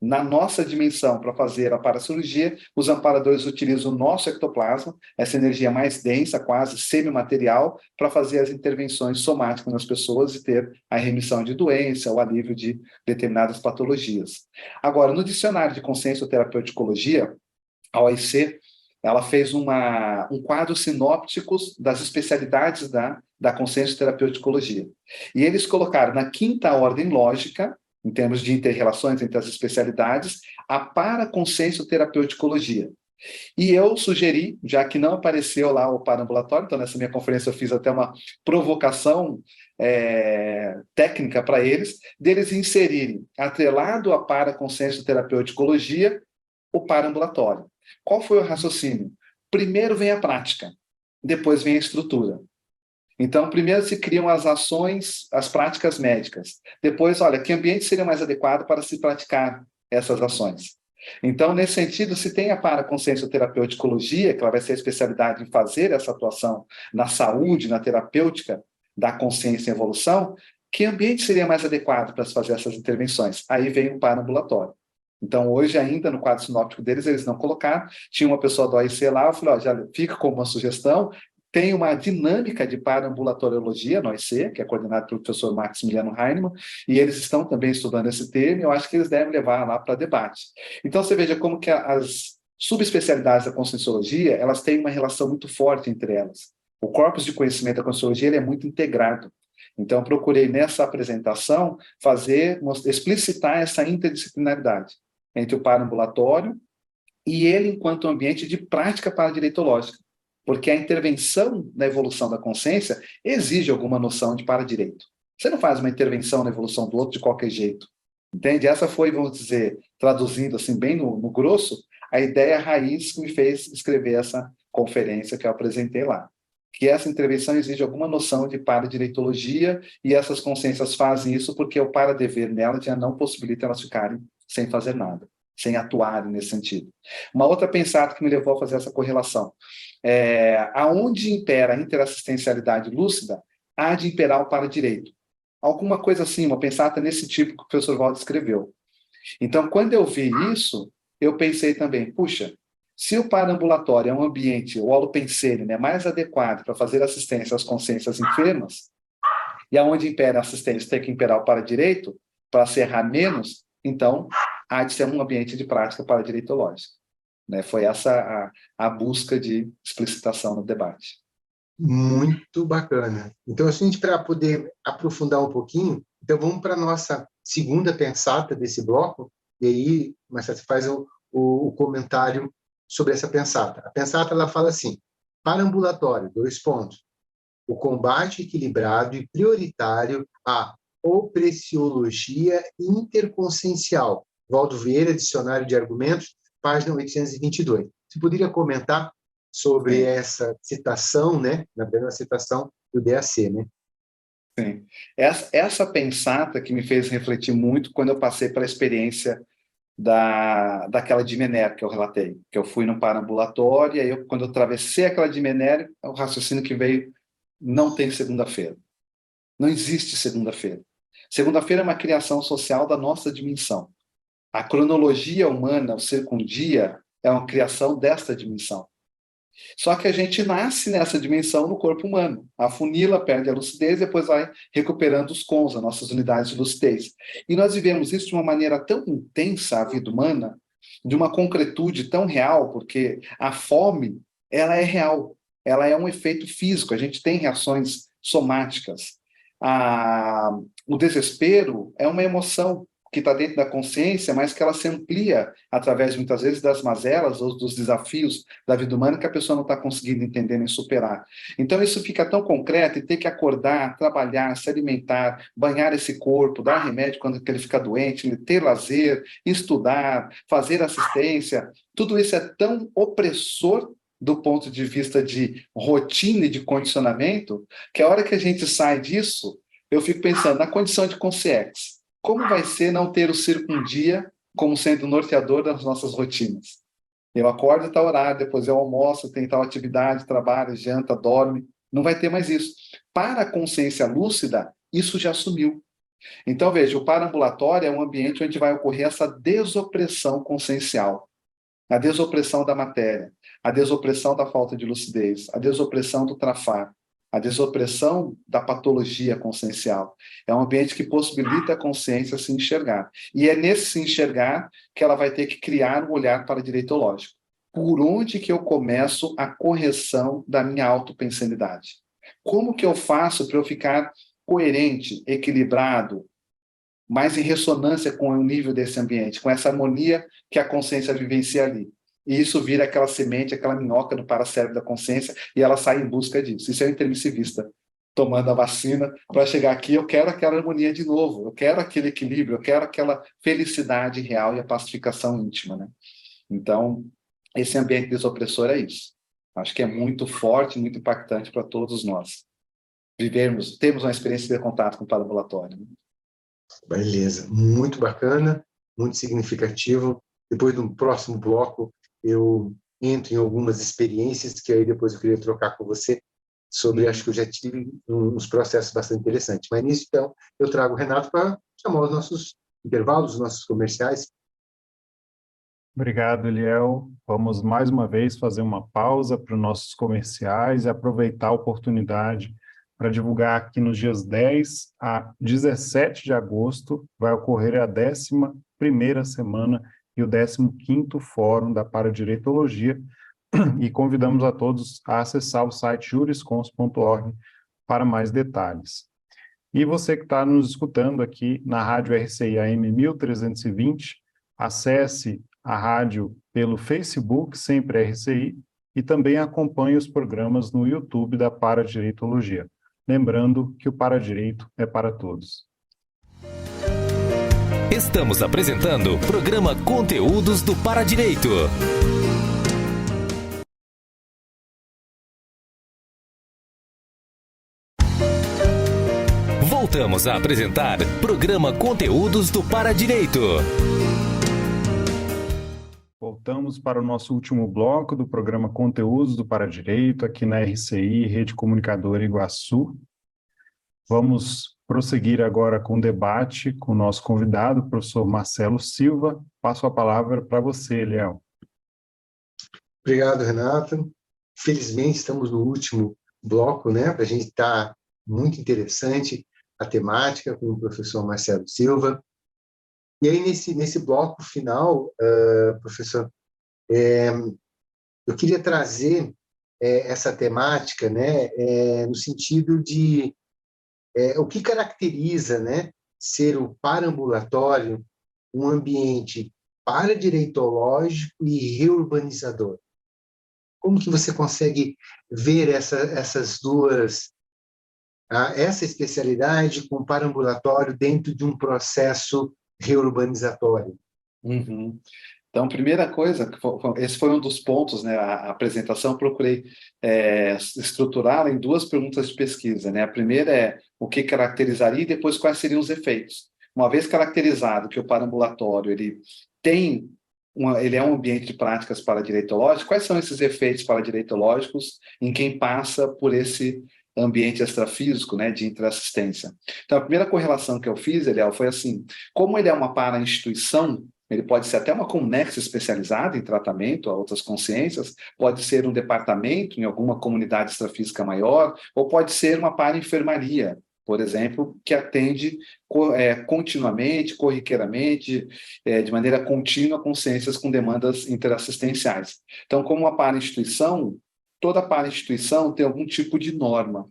Na nossa dimensão, para fazer a paracirurgia, os amparadores utilizam o nosso ectoplasma, essa energia mais densa, quase semimaterial, para fazer as intervenções somáticas nas pessoas e ter a remissão de doença, o alívio de determinadas patologias. Agora, no dicionário de consciencioterapeuticologia, a OIC, ela fez um quadro sinóptico das especialidades da consciencioterapeuticologia. E eles colocaram na quinta ordem lógica, em termos de inter-relações entre as especialidades, a paraconsciencioterapeuticologia. E eu sugeri, já que não apareceu lá o paraambulatório, então nessa minha conferência eu fiz até uma provocação técnica para eles, deles inserirem, atrelado à paraconsciencioterapeuticologia, o paraambulatório. Qual foi o raciocínio? Primeiro vem a prática, depois vem a estrutura. Então, primeiro se criam as ações, as práticas médicas. Depois, olha, que ambiente seria mais adequado para se praticar essas ações? Então, nesse sentido, se tem a paraconsciencioterapeuticologia, que ela vai ser a especialidade em fazer essa atuação na saúde, na terapêutica da consciência em evolução, que ambiente seria mais adequado para se fazer essas intervenções? Aí vem o paraambulatório. Então, hoje ainda, no quadro sinóptico deles, eles não colocaram. Tinha uma pessoa do OIC lá, eu falei, ó, já fica como uma sugestão. Tem uma dinâmica de paraambulatoriologia no OIC, que é coordenada pelo professor Maximiliano Heinemann, e eles estão também estudando esse tema, e eu acho que eles devem levar lá para debate. Então, você veja como que as subespecialidades da conscienciologia, elas têm uma relação muito forte entre elas. O corpus de conhecimento da conscienciologia, ele é muito integrado. Então, eu procurei nessa apresentação explicitar essa interdisciplinaridade entre o paraambulatório e ele enquanto ambiente de prática paradireitológica. Porque a intervenção na evolução da consciência exige alguma noção de paradireito. Você não faz uma intervenção na evolução do outro de qualquer jeito. Entende? Essa foi, vamos dizer, traduzindo assim bem no grosso, a ideia raiz que me fez escrever essa conferência que eu apresentei lá. Que essa intervenção exige alguma noção de paradireitologia e essas consciências fazem isso porque o paradever nela já não possibilita elas ficarem sem fazer nada, sem atuarem nesse sentido. Uma outra pensada que me levou a fazer essa correlação. Aonde impera a interassistencialidade lúcida, há de imperar o paradireito. Alguma coisa assim, uma pensata nesse tipo que o professor Waldo escreveu. Então, quando eu vi isso, eu pensei também, puxa, se o paraambulatório é um ambiente, o holopensene, né, mais adequado para fazer assistência às consciências enfermas, e aonde impera a assistência tem que imperar o paradireito, para se errar menos, então há de ser um ambiente de prática paradireitológica. Né? Foi essa a busca de explicitação no debate. Muito bacana. Então, a gente, para poder aprofundar um pouquinho, então vamos para a nossa segunda pensata desse bloco, e aí, Marcelo, você faz o comentário sobre essa pensata. A pensata, ela fala assim, paraambulatório, 2 pontos, o combate equilibrado e prioritário à opressiologia interconsciencial. Valdo Vieira, Dicionário de Argumentos, página 822. Você poderia comentar sobre essa citação, né? Na primeira citação do DAC, né? Sim. Essa pensata que me fez refletir muito quando eu passei pela experiência daquela Dimener que eu relatei, que eu fui no paraambulatório, e aí quando eu atravessei aquela Dimener, o raciocínio que veio, não tem segunda-feira. Não existe segunda-feira. Segunda-feira é uma criação social da nossa dimensão. A cronologia humana, o circundia, é uma criação desta dimensão. Só que a gente nasce nessa dimensão no corpo humano. Afunila, perde a lucidez, depois vai recuperando os cons, as nossas unidades de lucidez. E nós vivemos isso de uma maneira tão intensa, a vida humana, de uma concretude tão real, porque a fome, ela é real, ela é um efeito físico, a gente tem reações somáticas. O desespero é uma emoção que está dentro da consciência, mas que ela se amplia através, muitas vezes, das mazelas ou dos desafios da vida humana que a pessoa não está conseguindo entender nem superar. Então, isso fica tão concreto e ter que acordar, trabalhar, se alimentar, banhar esse corpo, dar remédio quando ele fica doente, ter lazer, estudar, fazer assistência, tudo isso é tão opressor do ponto de vista de rotina e de condicionamento, que a hora que a gente sai disso, eu fico pensando na condição de consciência. Como vai ser não ter o circundia como sendo norteador das nossas rotinas? Eu acordo em tal horário, depois eu almoço, tenho tal atividade, trabalho, janta, dorme. Não vai ter mais isso. Para a consciência lúcida, isso já sumiu. Então, veja, o paraambulatório é um ambiente onde vai ocorrer essa desopressão consciencial. A desopressão da matéria, a desopressão da falta de lucidez, a desopressão do trafar, a desopressão da patologia consciencial. É um ambiente que possibilita a consciência se enxergar. E é nesse se enxergar que ela vai ter que criar um olhar paradireitológico. Por onde que eu começo a correção da minha autopensanidade? Como que eu faço para eu ficar coerente, equilibrado, mais em ressonância com o nível desse ambiente, com essa harmonia que a consciência vivencia ali? E isso vira aquela semente, aquela minhoca no paracérebro da consciência, e ela sai em busca disso. Isso é o intermissivista, tomando a vacina para chegar aqui. Eu quero aquela harmonia de novo, eu quero aquele equilíbrio, eu quero aquela felicidade real e a pacificação íntima, né? Então, esse ambiente desopressor é isso. Acho que é muito forte, muito impactante para todos nós termos uma experiência de contato com o paraambulatório. Né? Beleza, muito bacana, muito significativo. Depois do próximo bloco, eu entro em algumas experiências que aí depois eu queria trocar com você sobre, acho que eu já tive uns processos bastante interessantes. Mas nisso, então, eu trago o Renato para chamar os nossos intervalos, os nossos comerciais. Obrigado, Eliel. Vamos mais uma vez fazer uma pausa para os nossos comerciais e aproveitar a oportunidade para divulgar aqui nos dias 10 a 17 de agosto vai ocorrer a 11ª semana e o 15º Fórum da Paradireitologia, e convidamos a todos a acessar o site juriscons.org para mais detalhes. E você que está nos escutando aqui na Rádio RCI AM 1320, acesse a rádio pelo Facebook, sempre RCI, e também acompanhe os programas no YouTube da Paradireitologia. Lembrando que o Paradireito é para todos. Estamos apresentando o programa Conteúdos do Paradireito. Voltamos a apresentar programa Conteúdos do Paradireito. Voltamos para o nosso último bloco do programa Conteúdos do Paradireito, aqui na RCI, Rede Comunicadora Iguaçu. Vamos prosseguir agora com o debate com o nosso convidado, o professor Marcelo Silva. Passo a palavra para você, Eliel. Obrigado, Renato. Felizmente, estamos no último bloco, né? Para a gente estar muito interessante a temática com o professor Marcelo Silva. E aí, nesse bloco final, professor, eu queria trazer essa temática, né, no sentido de o que caracteriza, né, ser o paraambulatório um ambiente paradireitológico e reurbanizador. Como que você consegue ver essas duas, essa especialidade com o paraambulatório dentro de um processo reurbanizatório? Uhum. Então, primeira coisa, esse foi um dos pontos, né, a apresentação, procurei estruturá-la em duas perguntas de pesquisa, né? A primeira é o que caracterizaria e depois quais seriam os efeitos. Uma vez caracterizado que o paraambulatório ele é um ambiente de práticas paradireitológicas, quais são esses efeitos paradireitológicos em quem passa por esse ambiente extrafísico, né, de interassistência? Então, a primeira correlação que eu fiz, Eliel, foi assim: como ele é uma para-instituição, ele pode ser até uma comunex especializada em tratamento a outras consciências, pode ser um departamento em alguma comunidade extrafísica maior, ou pode ser uma para-enfermaria, por exemplo, que atende continuamente, corriqueiramente, de maneira contínua, consciências com demandas interassistenciais. Então, como uma para-instituição, toda para-instituição tem algum tipo de norma,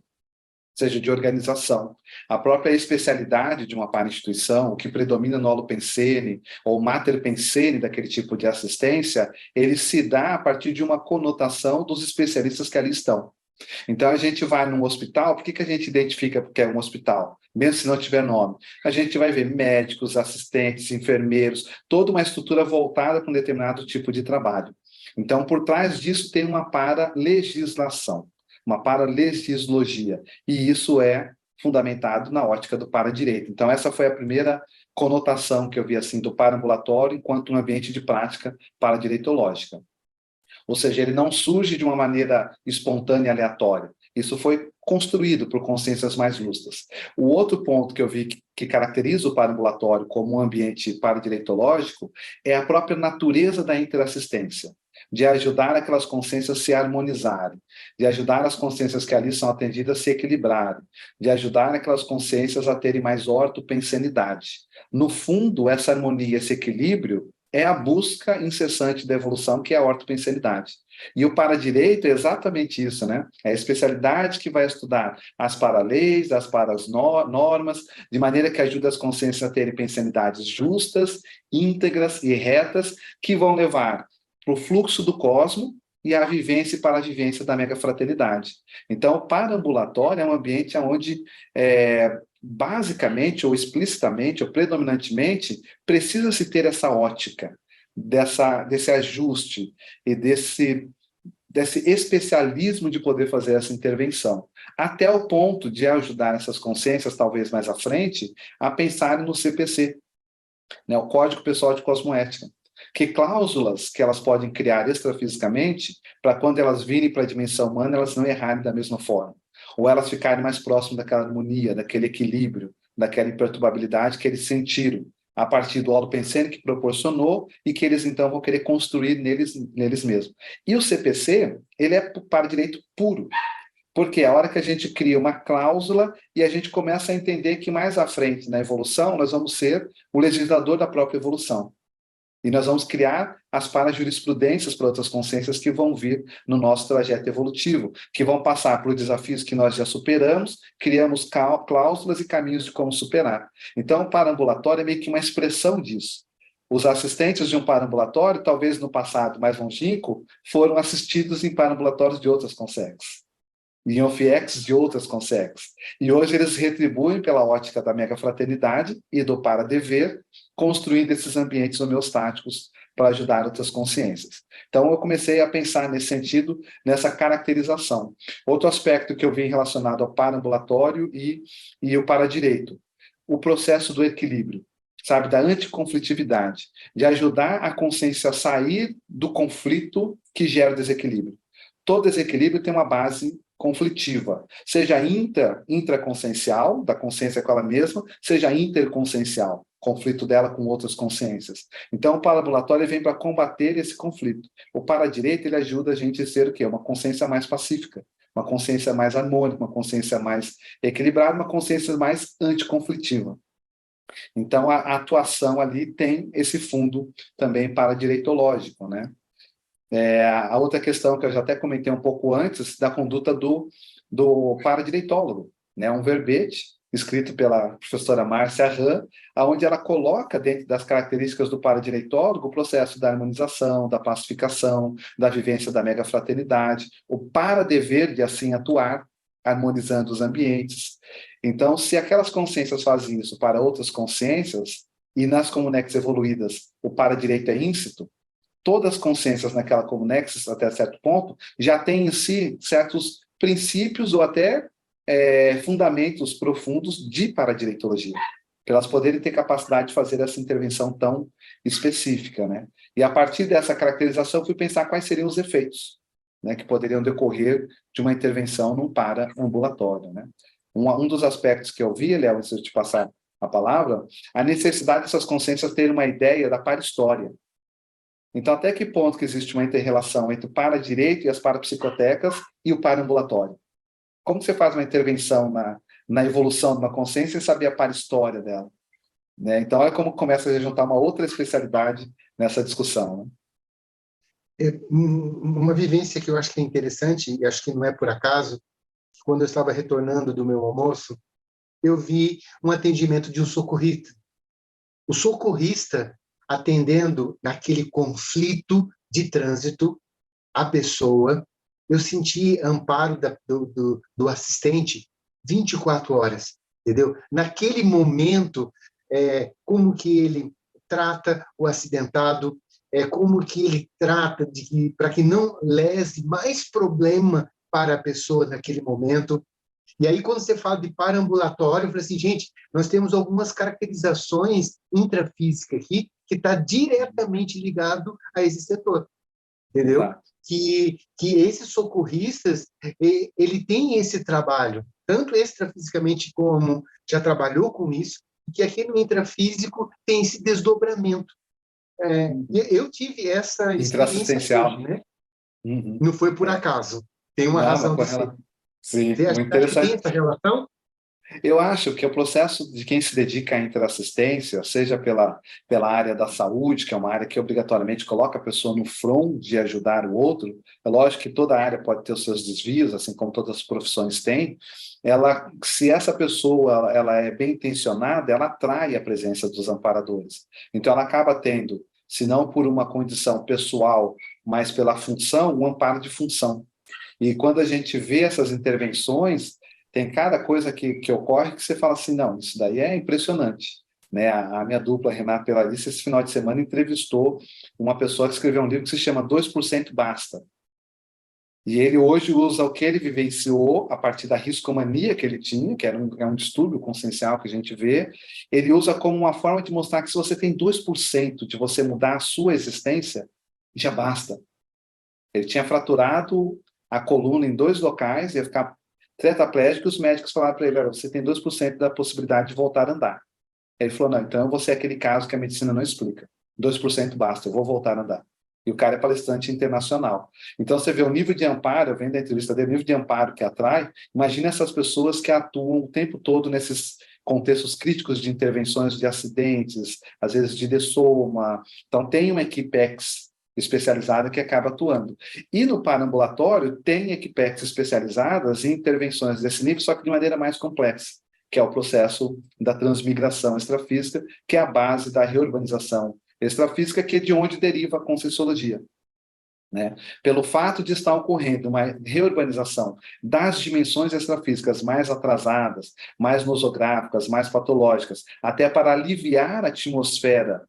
seja de organização. A própria especialidade de uma para-instituição, o que predomina no holopensene ou mater-pensene daquele tipo de assistência, ele se dá a partir de uma conotação dos especialistas que ali estão. Então, a gente vai num hospital, por que a gente identifica que é um hospital? Mesmo se não tiver nome. A gente vai ver médicos, assistentes, enfermeiros, toda uma estrutura voltada para um determinado tipo de trabalho. Então, por trás disso tem uma para-legislação, uma para-legislogia, e isso é fundamentado na ótica do para-direito. Então, essa foi a primeira conotação que eu vi assim, do para-ambulatório enquanto um ambiente de prática para-direitológica. Ou seja, ele não surge de uma maneira espontânea e aleatória. Isso foi construído por consciências mais lustras. O outro ponto que eu vi que caracteriza o para-ambulatório como um ambiente para-direitológico é a própria natureza da interassistência, de ajudar aquelas consciências a se harmonizarem, de ajudar as consciências que ali são atendidas a se equilibrarem, de ajudar aquelas consciências a terem mais ortopensenidade. No fundo, essa harmonia, esse equilíbrio, é a busca incessante da evolução, que é a ortopensenidade. E o para-direito é exatamente isso, né? É a especialidade que vai estudar as para-leis, as para-normas, de maneira que ajuda as consciências a terem pensenidades justas, íntegras e retas, que vão levar para o fluxo do cosmo e a vivência e para-vivência da megafraternidade. Então, o para-ambulatório é um ambiente onde basicamente, ou explicitamente, ou predominantemente, precisa-se ter essa ótica, desse ajuste e desse especialismo de poder fazer essa intervenção, até o ponto de ajudar essas consciências, talvez mais à frente, a pensarem no CPC, né, o Código Pessoal de Cosmoética, que cláusulas que elas podem criar extrafisicamente para quando elas virem para a dimensão humana, elas não errarem da mesma forma, ou elas ficarem mais próximas daquela harmonia, daquele equilíbrio, daquela imperturbabilidade que eles sentiram a partir do holopensene que proporcionou e que eles então vão querer construir neles mesmos. E o CPC, ele é para direito puro, porque é a hora que a gente cria uma cláusula e a gente começa a entender que mais à frente na evolução nós vamos ser o legislador da própria evolução. E nós vamos criar as parajurisprudências para outras consciências que vão vir no nosso trajeto evolutivo, que vão passar por desafios que nós já superamos, criamos cláusulas e caminhos de como superar. Então, o para-ambulatório é meio que uma expressão disso. Os assistentes de um para-ambulatório, talvez no passado mais longínquo, foram assistidos em para-ambulatórios de outras consciências, em OFIEX de outras consciências. E hoje eles retribuem pela ótica da megafraternidade e do para-dever, construindo esses ambientes homeostáticos para ajudar outras consciências. Então, eu comecei a pensar nesse sentido, nessa caracterização. Outro aspecto que eu vi relacionado ao para-ambulatório e o para-direito, o processo do equilíbrio, sabe, da anticonflitividade, de ajudar a consciência a sair do conflito que gera o desequilíbrio. Todo desequilíbrio tem uma base conflitiva, seja intraconsciencial, da consciência com ela mesma, seja interconsciencial, conflito dela com outras consciências. Então, o para-ambulatório vem para combater esse conflito. O para-direito, ele ajuda a gente a ser o quê? Uma consciência mais pacífica, uma consciência mais harmônica, uma consciência mais equilibrada, uma consciência mais anticonflitiva. Então, a atuação ali tem esse fundo também para-direitológico, né? A outra questão que eu já até comentei um pouco antes, da conduta do paradireitólogo, né? Um verbete escrito pela professora Márcia Ram, onde ela coloca dentro das características do paradireitólogo o processo da harmonização, da pacificação, da vivência da megafraternidade, o para-dever de assim atuar, harmonizando os ambientes. Então, se aquelas consciências fazem isso para outras consciências, e nas comunex evoluídas o para-direito é íncito, todas as consciências naquela comunex, até certo ponto, já têm em si certos princípios ou até fundamentos profundos de paradireitologia, para elas poderem ter capacidade de fazer essa intervenção tão específica, né? E a partir dessa caracterização, fui pensar quais seriam os efeitos, né, que poderiam decorrer de uma intervenção num para-ambulatório, né? Um dos aspectos que eu vi, Léo, antes de te passar a palavra, a necessidade dessas consciências terem uma ideia da para-história. Então, até que ponto que existe uma inter-relação entre o para-direito e as parapsicotecas e o para-ambulatório? Como você faz uma intervenção na evolução de uma consciência e saber a para-história dela? Né? Então, é como começa a juntar uma outra especialidade nessa discussão. Né? Uma vivência que eu acho que é interessante, e acho que não é por acaso, quando eu estava retornando do meu almoço, eu vi um atendimento de um socorrista. O socorrista atendendo naquele conflito de trânsito a pessoa, eu senti amparo do assistente 24 horas, entendeu? Naquele momento, como que ele trata o acidentado, como que ele trata para que não lese mais problema para a pessoa naquele momento. E aí, quando você fala de paraambulatório, eu falei assim, gente, nós temos algumas caracterizações intrafísicas aqui que está diretamente ligado a esse setor, entendeu? Tá. Que esses socorristas, ele tem esse trabalho, tanto extrafisicamente como já trabalhou com isso, que aqui no intrafísico tem esse desdobramento. Eu tive essa experiência hoje, né? Uhum. Não foi por acaso, tem uma razão de ser. Sim, você acha que tem essa relação? Eu acho que o processo de quem se dedica à interassistência, seja pela área da saúde, que é uma área que obrigatoriamente coloca a pessoa no front de ajudar o outro, é lógico que toda área pode ter os seus desvios, assim como todas as profissões têm, se essa pessoa ela é bem intencionada, ela atrai a presença dos amparadores. Então ela acaba tendo, se não por uma condição pessoal, mas pela função, um amparo de função. E quando a gente vê essas intervenções, tem cada coisa que ocorre que você fala assim, não, isso daí é impressionante. Né? A minha dupla, Renata Pelarice, esse final de semana entrevistou uma pessoa que escreveu um livro que se chama 2% Basta. E ele hoje usa o que ele vivenciou a partir da riscomania que ele tinha, que é um distúrbio consciencial que a gente vê, ele usa como uma forma de mostrar que se você tem 2% de você mudar a sua existência, já basta. Ele tinha fraturado a coluna em 2 locais, ia ficar tetraplégico, e os médicos falaram para ele, você tem 2% da possibilidade de voltar a andar. Ele falou, não, então você é aquele caso que a medicina não explica. 2% basta, eu vou voltar a andar. E o cara é palestrante internacional. Então você vê o nível de amparo, vem da entrevista dele, o nível de amparo que atrai, imagina essas pessoas que atuam o tempo todo nesses contextos críticos de intervenções de acidentes, às vezes de dessoma. Então tem uma equipe especializada que acaba atuando. E no paraambulatório tem equipes especializadas em intervenções desse nível, só que de maneira mais complexa, que é o processo da transmigração extrafísica, que é a base da reurbanização extrafísica, que é de onde deriva a conscienciologia. Né? Pelo fato de estar ocorrendo uma reurbanização das dimensões extrafísicas mais atrasadas, mais nosográficas, mais patológicas, até para aliviar a atmosfera,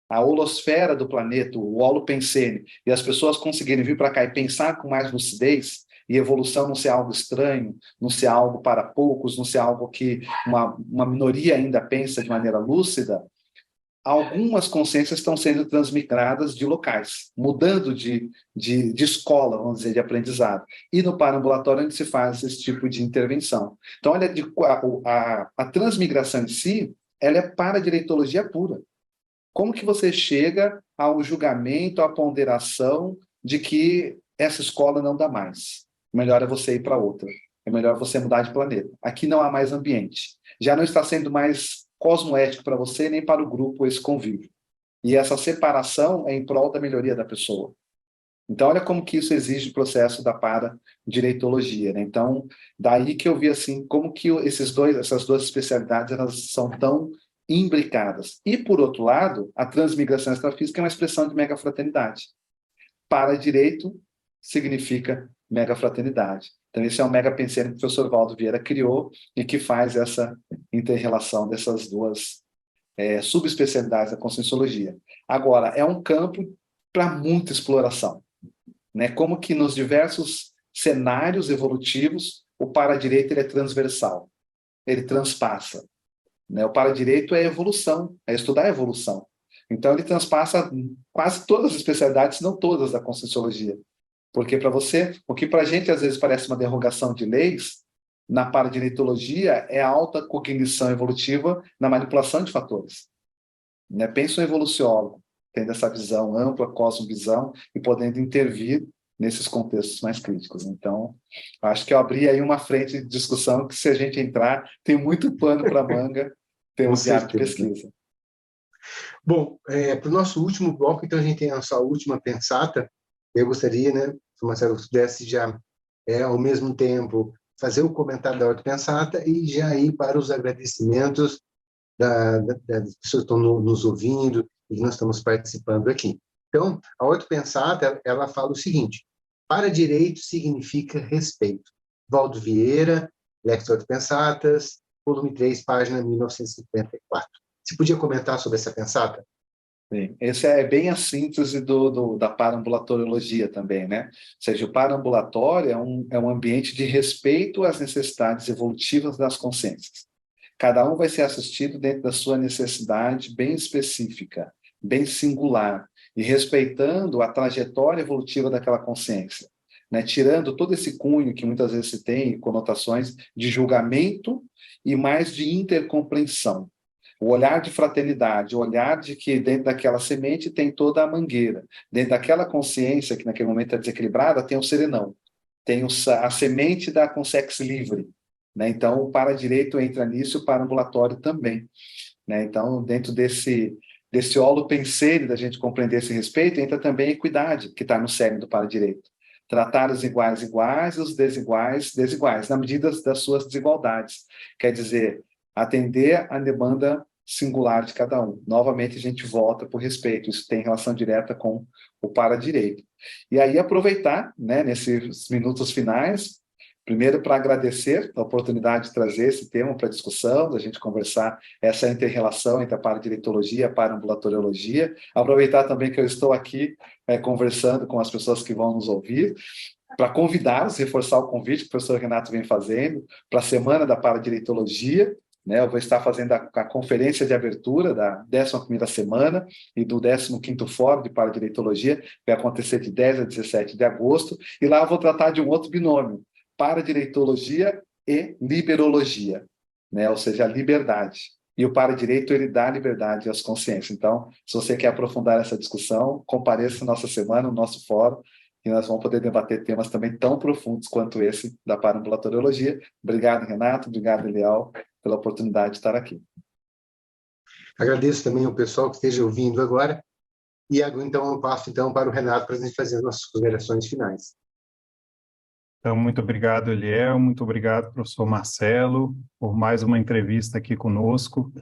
a holosfera do planeta, o holopensene, e as pessoas conseguirem vir para cá e pensar com mais lucidez, e evolução não ser algo estranho, não ser algo para poucos, não ser algo que uma minoria ainda pensa de maneira lúcida, algumas consciências estão sendo transmigradas de locais, mudando de escola, vamos dizer, de aprendizado. E no paraambulatório onde se faz esse tipo de intervenção. Então, olha, a transmigração em si, ela é paradireitologia pura. Como que você chega ao julgamento, à ponderação de que essa escola não dá mais? Melhor é você ir para outra. É melhor você mudar de planeta. Aqui não há mais ambiente. Já não está sendo mais cosmoético para você, nem para o grupo esse convívio. E essa separação é em prol da melhoria da pessoa. Então, olha como que isso exige o processo da paradireitologia. Né? Então, daí que eu vi assim, como que essas duas especialidades elas são tão imbricadas. E, por outro lado, a transmigração extrafísica é uma expressão de megafraternidade. Para-direito significa megafraternidade. Então, esse é o megapenseiro que o professor Valdo Vieira criou e que faz essa inter-relação dessas duas subespecialidades da conscienciologia. Agora, é um campo para muita exploração. Né? Como que nos diversos cenários evolutivos, o para-direito ele é transversal, ele transpassa. Né? O para-direito é evolução, é estudar a evolução. Então, ele transpassa quase todas as especialidades, se não todas, da conscienciologia. Porque para você, o que para a gente às vezes parece uma derrogação de leis, na paradireitologia é a alta cognição evolutiva na manipulação de fatores. Né? Pensa um evoluciólogo, tendo essa visão ampla, cosmovisão, e podendo intervir nesses contextos mais críticos. Então, acho que eu abri aí uma frente de discussão que, se a gente entrar, tem muito pano para manga, temos de área de pesquisa. Bom, para o nosso último bloco, então, a gente tem a nossa última pensata. Eu gostaria, né, se o Marcelo pudesse já, ao mesmo tempo, fazer o comentário da ortopensata e já ir para os agradecimentos das pessoas que estão nos ouvindo e que nós estamos participando aqui. Então, a ortopensata, ela fala o seguinte: para direito significa respeito. Valdo Vieira, Lex Ortopensatas, volume 3, página 1954. Você podia comentar sobre essa pensata? Sim, esse é bem a síntese da paraambulatoriologia também, né? Ou seja, o paraambulatório é um ambiente de respeito às necessidades evolutivas das consciências. Cada um vai ser assistido dentro da sua necessidade bem específica, bem singular, e respeitando a trajetória evolutiva daquela consciência, né? Tirando todo esse cunho que muitas vezes se tem, conotações de julgamento e mais de intercompreensão. O olhar de fraternidade, o olhar de que dentro daquela semente tem toda a mangueira. Dentro daquela consciência que naquele momento é desequilibrada, tem o serenão. Tem a semente da consciência livre. Né? Então, o paradireito entra nisso e o paraambulatório também. Né? Então, dentro desse olo penseiro da gente compreender esse respeito, entra também a equidade, que está no cerne do paradireito. Tratar os iguais iguais e os desiguais desiguais, na medida das suas desigualdades. Quer dizer, atender a demanda singular de cada um. Novamente, a gente volta para o respeito. Isso tem relação direta com o paradireito. E aí, aproveitar, né, nesses minutos finais, primeiro para agradecer a oportunidade de trazer esse tema para discussão, da gente conversar essa inter-relação entre a paradireitologia e a paraambulatoriologia. Aproveitar também que eu estou aqui conversando com as pessoas que vão nos ouvir, para convidá-los, reforçar o convite que o professor Renato vem fazendo para a Semana da Paradireitologia. Né, eu vou estar fazendo a conferência de abertura da 11ª semana e do 15º Fórum de Paradireitologia, que vai acontecer de 10 a 17 de agosto, e lá eu vou tratar de um outro binômio, paradireitologia e liberologia, né, ou seja, a liberdade. E o paradireito, ele dá liberdade às consciências. Então, se você quer aprofundar essa discussão, compareça na nossa semana, no nosso fórum, e nós vamos poder debater temas também tão profundos quanto esse da paraambulatoriologia. Obrigado, Renato. Obrigado, Eliel, pela oportunidade de estar aqui. Agradeço também ao pessoal que esteja ouvindo agora. E então eu passo para o Renato para a gente fazer as nossas considerações finais. Então, muito obrigado, Eliel. Muito obrigado, professor Marcelo, por mais uma entrevista aqui conosco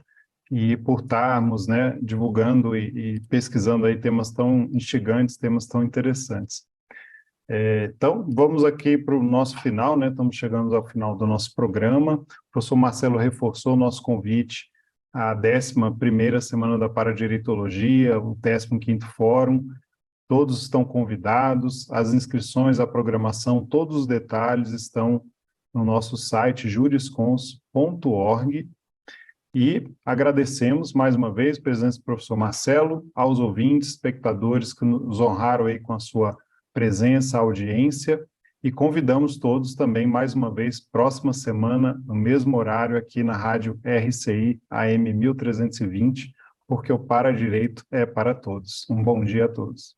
e por estarmos, né, divulgando e pesquisando aí temas tão instigantes, temas tão interessantes. Então, vamos aqui para o nosso final, né? Estamos chegando ao final do nosso programa. O professor Marcelo reforçou o nosso convite à 11ª Semana da Paradireitologia, o 15º Fórum. Todos estão convidados, as inscrições, a programação, todos os detalhes estão no nosso site juriscons.org. E agradecemos mais uma vez a presença do professor Marcelo, aos ouvintes, espectadores que nos honraram aí com a sua presença, audiência, e convidamos todos também, mais uma vez, próxima semana, no mesmo horário, aqui na Rádio RCI AM 1320, porque o Paradireito é para todos. Um bom dia a todos.